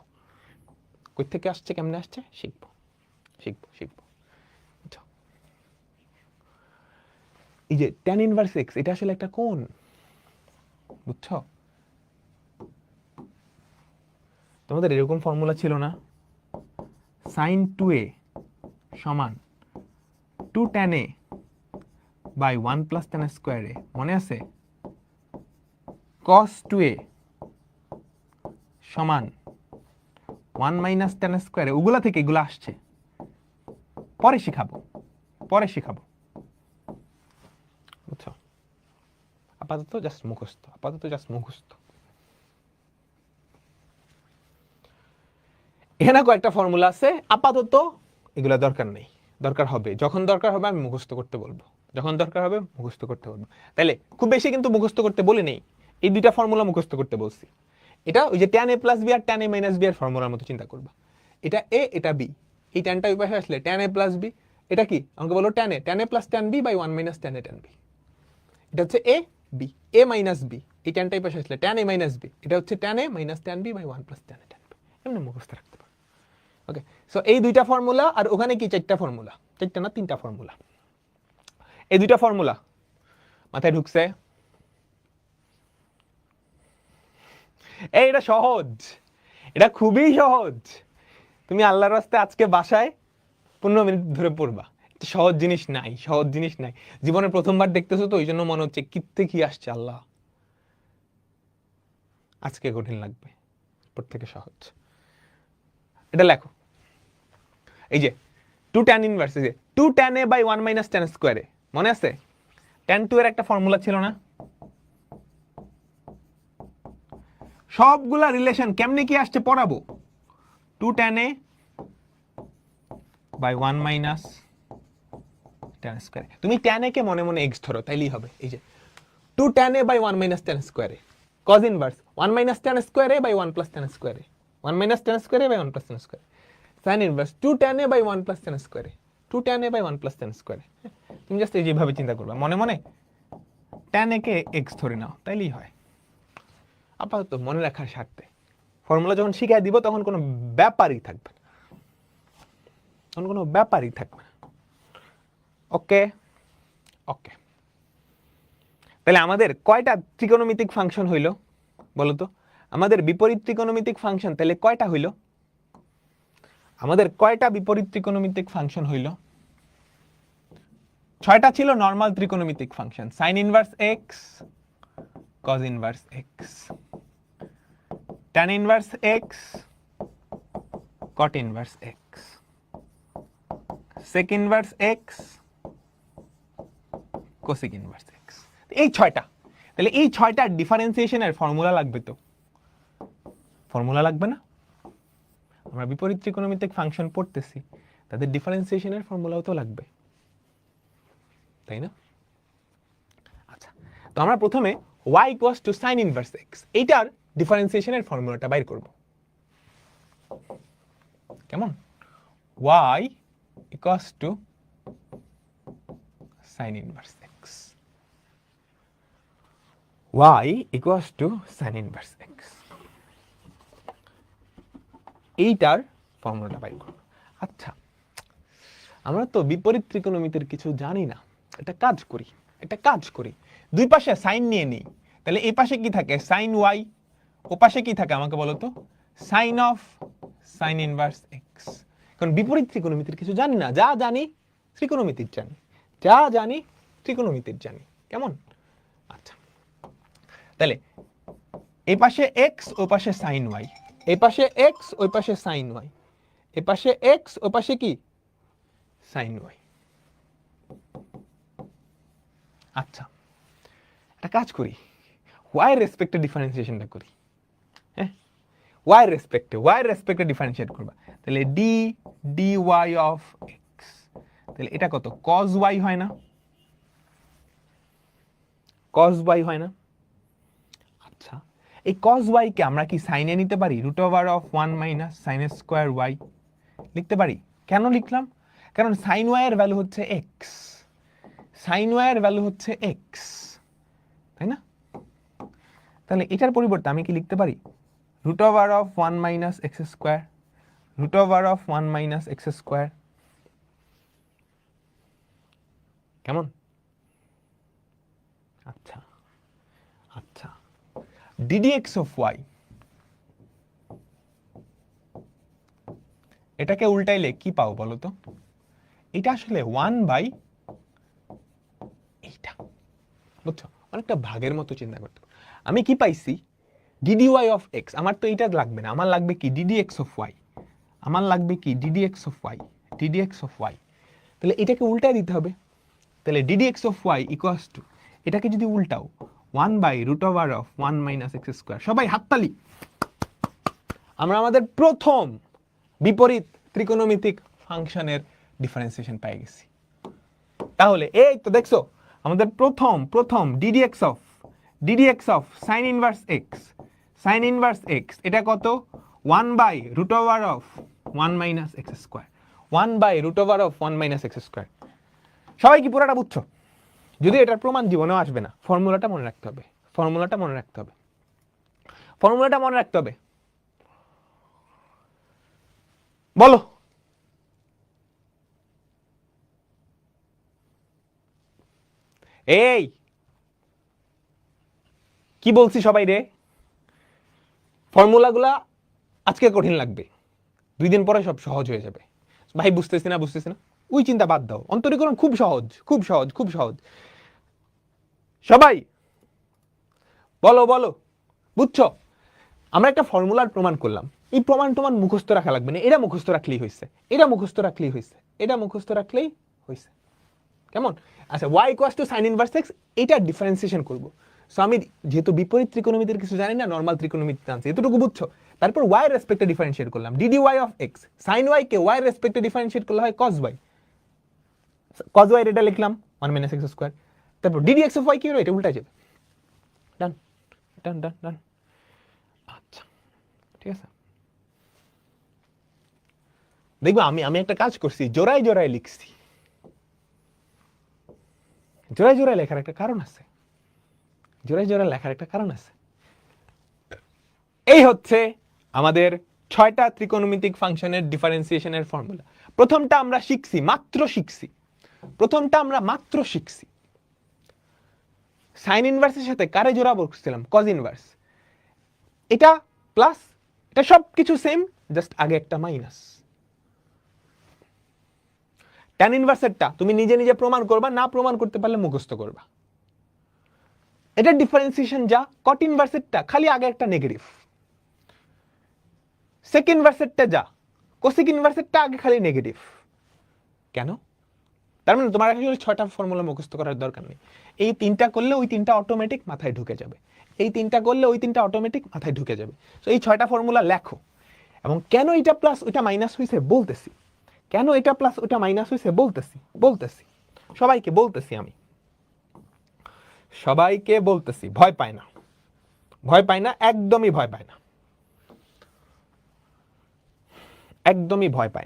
শিখবো। এই যে ট্যান ইনভার্স এক্স, এটা আসলে একটা কোণ, বুঝছো? তোমাদের এরকম ফর্মুলা ছিল না? সাইন 2a সমান 2 tan a by 1 plus tan square a, মনে আছে? cos 2a সমান 1 মাইনাস tan স্কোয়ার a, ওগুলা থেকে এগুলো আসছে, পরে শিখাবো, বুঝছো? আপাতত জাস্ট মুখস্থ। এখানে কয়েকটা ফর্মুলা আছে, আপাতত এগুলা দরকার নেই, দরকার হবে যখন দরকার হবে আমি মুখস্থ করতে বলবো, যখন দরকার হবে মুখস্থ করতে বলবো। তাইলে খুব বেশি কিন্তু মুখস্থ করতে বলি নেই, এই দুইটা ফর্মুলা মুখস্থ করতে বলছি। এটা ওই যে tan a প্লাস বি আর tan a মাইনাস বি এর ফর্মুলার মতো চিন্তা করবা। এটা a এটা b, এই ট্যানটা ওই পাশে আসলে tan a প্লাস বি, এটা কি আমাকে বলো tan a plus tan b by 1 minus tan a tan b। এটা হচ্ছে a b, a minus b, এই ট্যানটা ওই পাশে আসলে tan a মাইনাস b, এটা হচ্ছে tan a minus tan b by 1 plus tan a tan b। এমনি মুখস্থ রাখতে পারো। ওকে, সো এই দুইটা ফর্মুলা, আর ওখানে কি চারটা ফর্মুলা, চারটা না তিনটা ফর্মুলা। এই দুইটা ফর্মুলা মাথায় ঢুকছে? এটা সহজ, এটা খুবই সহজ। তুমি আল্লাহর রাস্তায় আজকে বাসায় 15 মিনিট ধরে পড়বা, এটা সহজ জিনিস নাই, সহজ জিনিস নাই। জীবনে প্রথমবার দেখতেছো তো ওই জন্য মনে হচ্ছে কিত্তে কি আসছে আল্লাহ, আজকে কঠিন লাগবে, প্রত্যেকে সহজ। এটা লেখো, এই যে 2 tan ইনভার্স, এই যে 2 tan a by 1 minus tan স্কয়ারে, মনে আছে tan 2 এর একটা ফর্মুলা ছিল না? সবগুলা রিলেশন কেমনে কি আসছে পড়াবো। 2 tan a by 1 minus tan স্কয়ারে, তুমি tan a কে মনে মনে x ধরো, তাইলেই হবে। এই যে 2 tan a by 1 minus tan স্কয়ারে, cos ইনভার্স 1 মাইনাস tan স্কয়ারে বাই 1 প্লাস tan স্কয়ারে, 1 মাইনাস tan স্কয়ারে বাই 1 প্লাস tan স্কয়ারে। sin inverse 2 tan a by 1 plus tan স্কয়ারে, 2 tan a by 1 plus tan স্কয়ারে। তুমি জাস্ট এই যেভাবে চিন্তা করবা, মনে মনে tan a কে x ধরে নাও, তাইলেই হয়। আপাতত মনে রাখার স্বার্থে ফর্মুলা যখন শিখাই দিব তখন কোনো ব্যাপারই থাকবে না, তখন কোনো ব্যাপারই থাকবে না। ওকে ওকে, তাহলে আমাদের কয়টা ত্রিকোণমিতিক ফাংশন হইল বলো তো? আমাদের বিপরীত ত্রিকোণমিতিক ফাংশন তাহলে কয়টা হইল? আমাদের কয়টা বিপরীত ত্রিকোণমিতিক ফাংশন হইল? 6টা ছিল নরমাল ত্রিকোণমিতিক function, sin inverse x, cos inverse x, tan inverse x, cot inverse x, sec inverse x, cosec inverse x। এই 6টা, তাহলে এই 6টা ডিফারেন্সিয়েশনের ফর্মুলা লাগবে তো? ফর্মুলা লাগবে না? আমরা বিপরীত ত্রিকোণমিতিক ফাংশন পড়তেছি, তাদের ডিফারেন্সিয়েশনের ফর্মুলাও তো লাগবে, তাই না? আচ্ছা, তো আমরা প্রথমে y equals two sin inverse x, এইটার ডিফারেন্সিয়েশনের ফর্মুলাটা বাইর করব। কেমন? y equals two sin inverse x, y equals two sin inverse x, এইটার ফর্মুলাটা বাইর করব। আচ্ছা, আমরা তো বিপরীত ত্রিকোণমিতির কিছু জানি না, একটা কাজ করি, দুই পাশে সাইন নিয়ে নিই। তাহলে এই পাশে কি থাকে? সাইন y, ও পাশে কি থাকে আমাকে বলো তো? Sine of sine inverse x। কারণ বিপরীত ত্রিকোণমিতির কিছু জানি না, যা জানি ত্রিকোণমিতির জানি, যা জানি ত্রিকোণমিতির জানি। কেমন? আচ্ছা, তাহলে এই পাশে x, ও পাশে সাইন y, এই পাশে x, ওই পাশে সাইন y, এই পাশে x, ও পাশে কি সাইন y। আচ্ছা, একটা কাজ করি, y রেসপেক্টে ডিফারেন্সিয়েশনটা করি। হ্যাঁ, y রেসপেক্টে ডিফারেন্সিয়েট করবা, তাহলে d dy অফ x, তাহলে এটা কত? cos y হয় না? cos y হয় না? আচ্ছা, এই cos y কে আমরা কি সাইনে নিতে পারি? Root over of 1 minus sine square y লিখতে পারি। কেন লিখলাম? কারণ সাইন y এর ভ্যালু হচ্ছে x, সাইন y এর ভ্যালু হচ্ছে x, তাই না? তাহলে এটার পরিবর্তে আমি কি লিখতে পারি? Root over of 1 minus x square, root over of 1 minus x square. কেমন? আচ্ছা আচ্ছা, ddx অফ y, এটাকে উল্টাইলে কি পাও বলো তো? এটা আসলে 1 বাই এইটা, বুঝছো? অনেকটা ভাগের মতো চিন্তা করতে। আমি কি পাইছি? dy অফ x, আমার তো এটা লাগবে না, আমার লাগবে কি? ddx অফ y, আমার লাগবে কি? ddx of y, ddx of y। তাহলে এটাকে উল্টায় দিতে হবে, তাহলে ddx of y equals to, এটাকে যদি উল্টাও 1 by root over of 1 minus x square. সবাই হাততালি। আমরা আমাদের প্রথম বিপরীত ত্রিকোণমিতিক ফাংশনের ডিফারেন্সিয়েশন পেয়ে গেছি। তাহলে এই তো দেখছো আমাদের প্রথম ddx of sin inverse x এটা কত 1/√1 minus x square 1/√1 minus x square. সবাই কি পুরোটা বুঝছো? যদি এটার প্রমাণ জীবনেও আসবে না, ফর্মুলাটা মনে রাখতে হবে। বলো এই কি বলছি সবাই রে, ফর্মুলাগুলা আজকে কঠিন লাগবে, 2 দিন পরে সব সহজ হয়ে যাবে। ভাই বুঝতেছি না, ওই চিন্তা বাদ দাও, অন্তরীকরণ খুব সহজ। সবাই বলো বুঝছো? আমরা একটা ফর্মুলার প্রমাণ করলাম, এই প্রমাণ মুখস্থ রাখা লাগবে না, এটা মুখস্থ রাখলেই হয়েছে। কেমন? আচ্ছা, y equals two sin inverse x, এটা ডিফারেন্সিয়েশন করব। সো আমি যেহেতু বিপরীত ত্রিকোণমিতির কিছু জানি না, নরমাল ত্রিকোণমিতি জানছি, এতটুকু বুঝছো। তারপর y এর রেসপেক্টে ডিফারেন্সিয়েট করলাম, dy of x, sin y K y এর রেসপেক্টে ডিফারেন্সিয়েট করলে হয় cos y এটা লিখলাম 1 মাইনাস x স্কয়ার। তারপর ddx অফ y কি হলো, এটা উল্টায় যাবে। ডান। আচ্ছা, ঠিক আছে। দেখবো আমি একটা কাজ করছি, জোড়ায় লিখছি। জোড়ায় লেখার একটা কারণ আছে। এই হচ্ছে আমাদের 6টা ত্রিকোণমিতিক ফাংশনের ডিফারেন্সিয়েশনের ফর্মুলা। প্রথমটা আমরা মাত্র শিখছি সাইন ইনভার্সের সাথে কারে জোড়া বলছিলাম, কজ ইনভার্স। এটা প্লাস, এটা সবকিছু সেম, জাস্ট আগে একটা মাইনাস। ট্যান ইনভার্সেরটা তুমি নিজে প্রমাণ করবা, না প্রমাণ করতে পারলে মুখস্থ করবা। এটা ডিফারেন্সিয়েশন যা। কট ইনভার্সেরটা খালি আগে একটা নেগেটিভ। সেক ইনভার্সেরটা যা, কোসেক ইনভার্সেরটা আগে খালি নেগেটিভ। কেন? তার মানে তোমার আসলে 6টা ফর্মুলা মুখস্থ করার দরকার নেই। এই 3টা করলে ওই 3টা অটোমেটিক মাথায় ঢুকে যাবে, তো এই 6টা ফর্মুলা লেখো। এবং কেন এটা প্লাস ওটা মাইনাস হয়েছে বলতেছি, সবাইকে বলতেছি, ভয় পায় না, একদমই ভয় পায়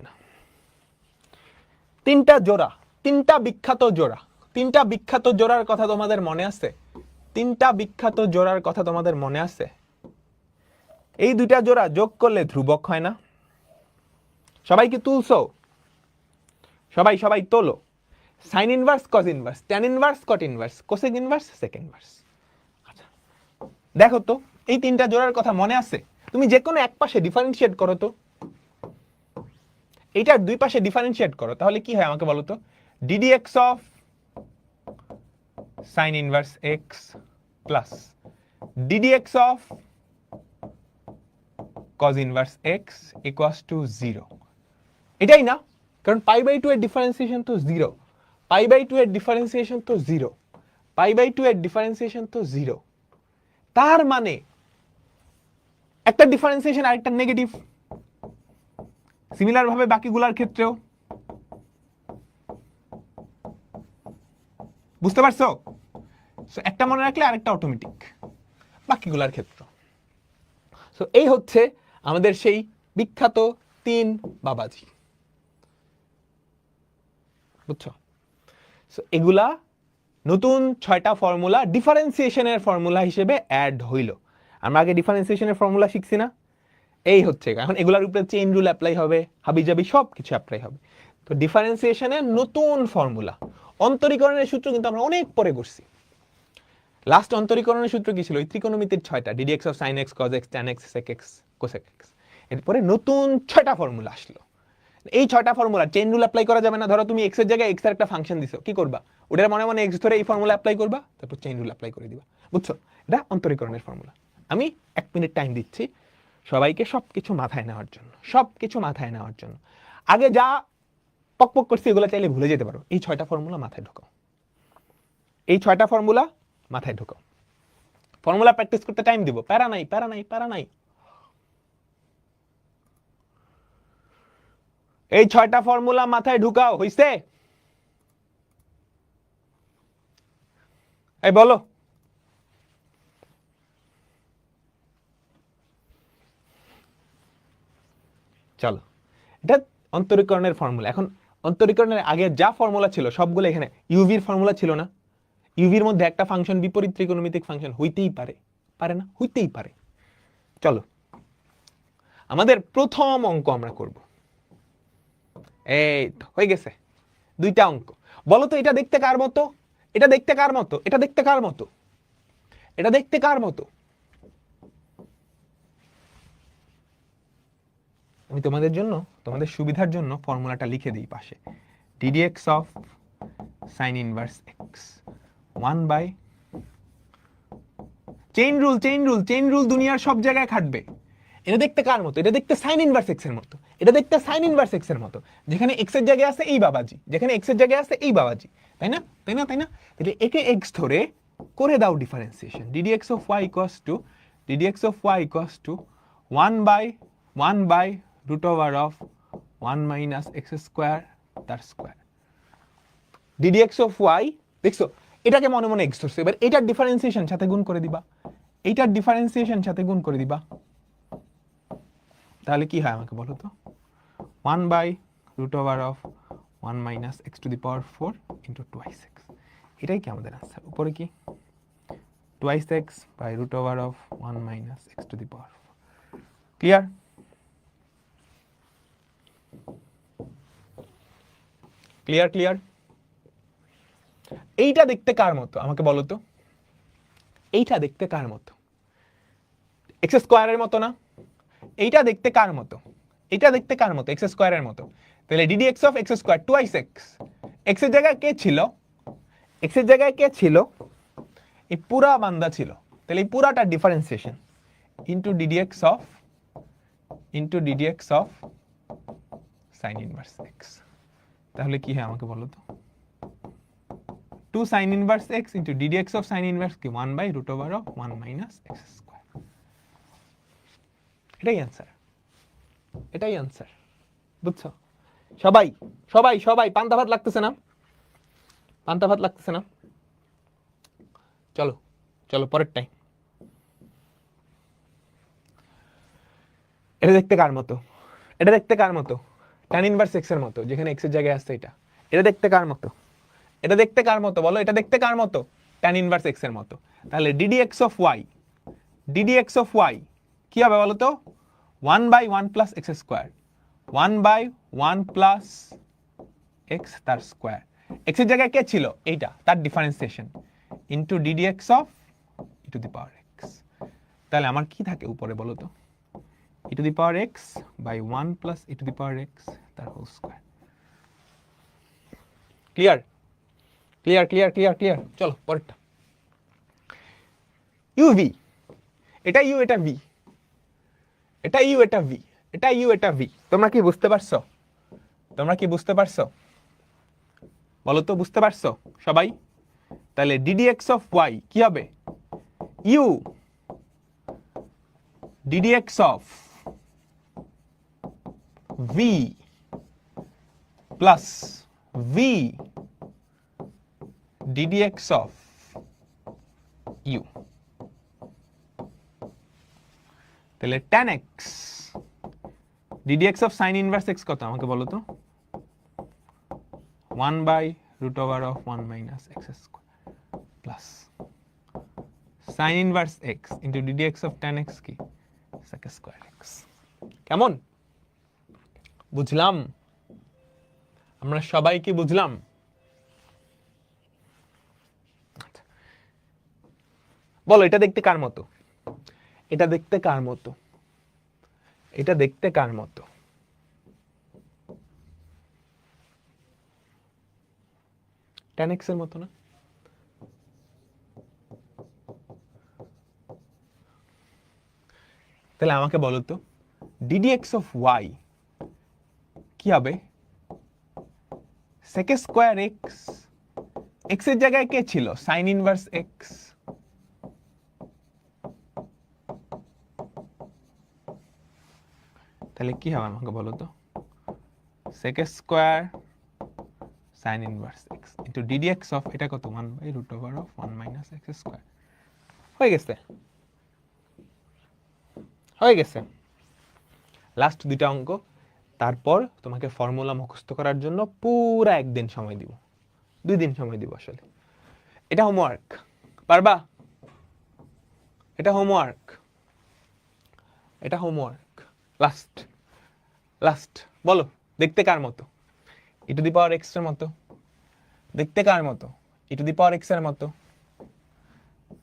না। 3টা জোড়া, 3টা বিখ্যাত জোড়ার কথা তোমাদের মনে আছে? এই 2টা জোড়া যোগ করলে ধ্রুবক হয় না? সবাই কি তুলছো? সবাই তোলো। Sine inverse, cos inverse, tan inverse, cot inverse, cosec inverse, sec inverse. আচ্ছা, দেখো তো এই 3টা জোড়ার কথা মনে আছে? তুমি যে কোনো এক পাশে ডিফারেন্সিয়েট করো তো, এইটার দুই পাশে ডিফারেন্সিয়েট করো, তাহলে কি হয় আমাকে বলো তো? ddx of sin inverse x plus ddx of cos inverse x equals to 0। এটাই না? কারণ π/2 এর ডিফারেন্সিয়েশন তো 0, π/2 এর ডিফারেন্সিয়েশন তো 0। তার মানে একটা ডিফারেন্সিয়েশন আরেকটা নেগেটিভ। সিমিলার ভাবে বাকিগুলোর ক্ষেত্রেও, বুঝতে পারছো? সো একটা মনে রাখলে আরেকটা অটোমেটিক বাকিগুলোর ক্ষেত্রে। সো এই হচ্ছে আমাদের সেই বিখ্যাত 3 বাবাজি, বুঝছো? সো এগুলা নতুন 6টা ফর্মুলা ডিফারেন্সিয়েশনের ফর্মুলা হিসেবে অ্যাড হইল। আমরা আগে ডিফারেন্সিয়েশনের ফর্মুলা শিখছি না? এই হচ্ছে, এখন এগুলোর উপরে চেইন রুল অ্যাপ্লাই হবে, হাবিজাবি সব কিছু অ্যাপ্লাই হবে। তো ডিফারেন্সিয়েশনের নতুন ফর্মুলা। অন্তরীকরণের সূত্র কিন্তু আমরা অনেক পরে করছি। লাস্ট অন্তরীকরণের সূত্র কি ছিল? ওই ত্রিকোণমিতির 6টা, ddx of sin x, cos x, tan x, sec x, cosec x। এরপরে নতুন 6টা ফর্মুলা আসলো। এই 6টা ফর্মুলা চেইন রুল অ্যাপ্লাই করা যাবে না। ধরো তুমি x এর জায়গায় x এর একটা ফাংশন দিছো, কি করবা? ওটার মনে x ধরে এই ফর্মুলা অ্যাপ্লাই করবা, তারপর চেইন রুল অ্যাপ্লাই করে দিবা, বুঝছো? এটা অন্তরীকরণের ফর্মুলা। আমি 1 মিনিট টাইম দিচ্ছি সবাইকে সবকিছু মাথায় নেওয়ার জন্য। আগে যা পক করছি এগুলো চাইলে ভুলে যেতে পারো। এই 6টা ফর্মুলা মাথায় ঢোকাও। ফর্মুলা প্র্যাকটিস করতে টাইম দিব, প্যারা নাই। এই 6টা ফর্মুলা মাথায় ঢুকাও, হইছে? এই বলো। চলো, এটা অন্তরীকরণের ফর্মুলা। এখন অন্তরীকরণের আগে যা ফর্মুলা ছিল সবগুলো এখানে। ইউভির ফর্মুলা ছিল না? ইউভির মধ্যে একটা ফাংশন বিপরীত ত্রিকোণমিতিক ফাংশন হইতেই পারে, পারে না? হইতেই পারে। চলো, আমাদের প্রথম অঙ্ক আমরা করব। এই তো হয়ে গেছে, 2টা অঙ্ক। বলো তো এটা দেখতে কার মতো? এটা দেখতে কার মতো? এটা দেখতে কার মতো? এটা দেখতে কার মতো? আমি তোমাদের জন্য, তোমাদের সুবিধার জন্য ফর্মুলাটা লিখে দিই পাশে। ddx of sin inverse x 1 by, chain rule, chain rule, chain rule দুনিয়ার সব জায়গায় খাটবে। এটা দেখতে কার মতো? এটা দেখতে sin ইনভার্স x এর মতো। এটা দেখতে sin ইনভার্স x এর মতো। যেখানে x এর জায়গায় আছে এই বাবাজি, যেখানে x এর জায়গায় আছে এই বাবাজি, তাই না? তাই না? তাই না? তাহলে একে x ধরে করে দাও differentiation. ddx of y equals to, ddx of y equals to 1 by root over of 1 minus x square তার স্কয়ার। ddx অফ y, দেখছো এটাকে মনে মনে x ধরছে, এবার এটার ডিফারেন্সিয়েশন সাথে গুণ করে দিবা, এইটার ডিফারেন্সিয়েশন সাথে গুণ করে দিবা। তাহলে কি হয় আমাকে বলো তো? 1 by root over of 1 minus x to the power 4 into twice x. এটাই কি আমাদের আনসার? উপরে কি twice x by root over of 1 minus x to the power 4। Clear? Clear? Clear? এইটা দেখতে কার মতো আমাকে বলো তো? এইটা দেখতে কার মতো? এক্স স্কয়ারের মতো না? এইটা দেখতে কার মতো? এটা দেখতে কার মতো? এক্স স্কয়ারের মতো। তাহলে ddx of x square twice x, x এর জায়গায় কে ছিল? এক্স এর জায়গায় কে ছিল? এই পুরা বান্দা ছিল। তাহলে এই পুরাটা differentiation into ddx of sin inverse x। তাহলে কি হয় আমাকে বলো তো? 2 sin inverse x into ddx of sin inverse কি 1 by root over of 1 minus x square. এটাই आंसर, এটাই आंसर। বুঝছো? সবাই সবাই সবাই পান্তা ভাত লাগতেছে না? পান্তা ভাত লাগতেছে না? চলো চলো পরের টাইম। এটা দেখতে কার মতো? এটা দেখতে কার মতো? tan ইনভার্স x এর মতো, যেখানে x এর জায়গায় আছে এটা। এটা দেখতে কার মতো? এটা দেখতে কার মতো বলো? এটা দেখতে কার মতো? tan ইনভার্স x এর মতো। তাহলে ddx of y, ddx of y কি হবে বলো তো? 1 by 1 plus x square, 1 by 1 plus x তার স্কয়ার। x এর জায়গায় কে ছিল? এইটা, তার differentiation into ddx of e to the power x। তাহলে আমার কি থাকে উপরে বলো তো? e to the power x by 1 plus e to the power x তার whole square. Clear? Clear? Clear? Clear? Clear? চলো পরেরটা। uv, এটা u এটা v, এটা u এটা v, এটা u এটা v। তোমরা কি বুঝতে পারছো? তোমরা কি বুঝতে পারছো? বলো তো বুঝতে পারছো সবাই? তাহলে ddx অফ y কি হবে? u ddx অফ v প্লাস v ddx অফ u। তাহলে tan x ddx of sin inverse x কত আমাকে বলো তো? 1 by root over of 1 minus x square plus sin inverse x into ddx of tan x কি sec square x। কেমন? বুঝলাম? আমরা সবাই কি বুঝলাম? বলো এটা দেখতে কার মতো? এটা দেখতে কার মতো? এটা দেখতে কার মতো? tan x এর মতো না? তাহলে আমাকে বলো তো ddx অফ y কি হবে? sec স্কয়ার x, x এর জায়গায় কে ছিল? sin inverse x। তাহলে কি হবে আমাকে বলো তো? sec square sin inverse x into ddx of এটা কত 1/√1 - x স্কয়ার হয়ে গেছে লাস্ট দুইটা অঙ্ক তারপর তোমাকে ফর্মুলা মুখস্থ করার জন্য পুরো একদিন সময় দিব 2 দিন সময় দিব আসলে এটা হোমওয়ার্ক পারবা এটা হোমওয়ার্ক লাস্ট বলো দেখতে কার মতো e to the power x এর মতো দেখতে কার মতো e to the power x এর মতো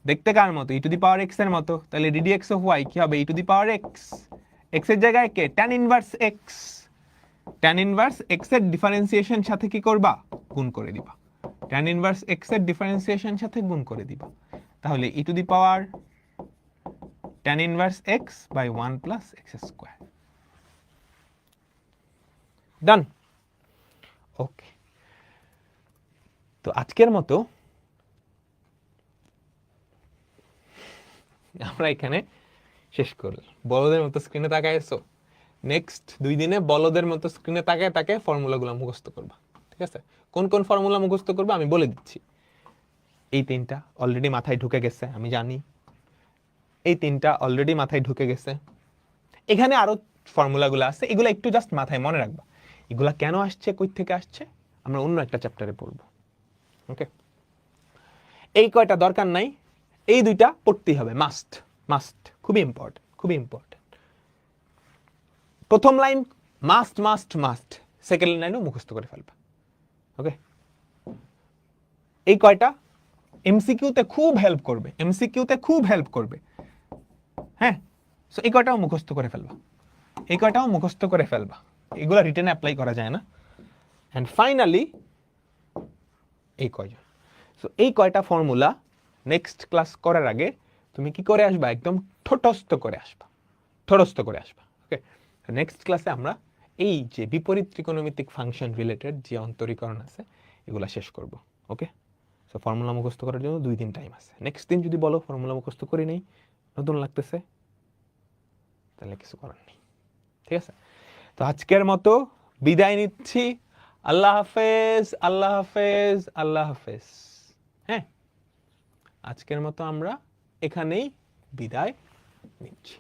দেখতে কার মতো e to the power x এর মতো তাহলে ddx অফ y কি হবে e to the power x x এর জায়গায় কে tan ইনভার্স x এর ডিফারেন্সিয়েশন সাথে কি করবা গুণ করে দিবা tan ইনভার্স x এর ডিফারেন্সিয়েশন সাথে গুণ করে দিবা তাহলে e to the power tan inverse x by 1 plus x square done okay তো আজকের মতো আমরা এখানে শেষ করলাম বলদের মতো স্ক্রিনে তাকায় এসো নেক্সট 2 দিনে বলদের মতো স্ক্রিনে তাকায় ফর্মুলাগুলো মুখস্থ করবা ঠিক আছে কোন কোন ফর্মুলা মুখস্থ করবে আমি বলে দিচ্ছি এই তিনটা অলরেডি মাথায় ঢুকে গেছে আমি জানি এই তিনটা অলরেডি মাথায় ঢুকে গেছে এখানে আরো ফর্মুলাগুলো আছে এগুলো একটু জাস্ট মাথায় মনে রাখবা এগুলা কেন আসছে কই থেকে আসছে আমরা অন্য একটা চ্যাপ্টারে পড়ব ওকে এই কয়টা দরকার নাই এই দুইটা পড়তেই হবে মাস্ট খুবই ইম্পর্টেন্ট প্রথম লাইন মাস্ট সেকেন্ড লাইনও মুখস্থ করে ফেলবা ওকে এই কয়টা এমসিকিউতে খুব হেল্প করবে হ্যাঁ সো এই কয়টাও মুখস্থ করে ফেলবা এগুলা রিটেনে অ্যাপ্লাই করা যায় না এন্ড ফাইনালি এই কয়টা সো এই কয়টা ফর্মুলা নেক্সট ক্লাস করার আগে তুমি কি করে আসবা একদম ঠোঁটস্থ করে আসবা ওকে নেক্সট ক্লাসে আমরা এই যে বিপরীত ত্রিকোণমিতিক ফাংশন রিলেটেড যে অন্তরীকরণ আছে এগুলা শেষ করব ওকে সো ফর্মুলা মুখস্থ করার জন্য 2 দিন টাইম আছে নেক্সট দিন যদি বলো ফর্মুলা মুখস্থ করি নাই নতুন লাগতেছে তাহলে কিছু করার নেই ঠিক আছে তো আজকের মতো বিদায় নিচ্ছি আল্লাহ হাফেজ হ্যাঁ আজকের মতো আমরা এখানেই বিদায় নিচ্ছি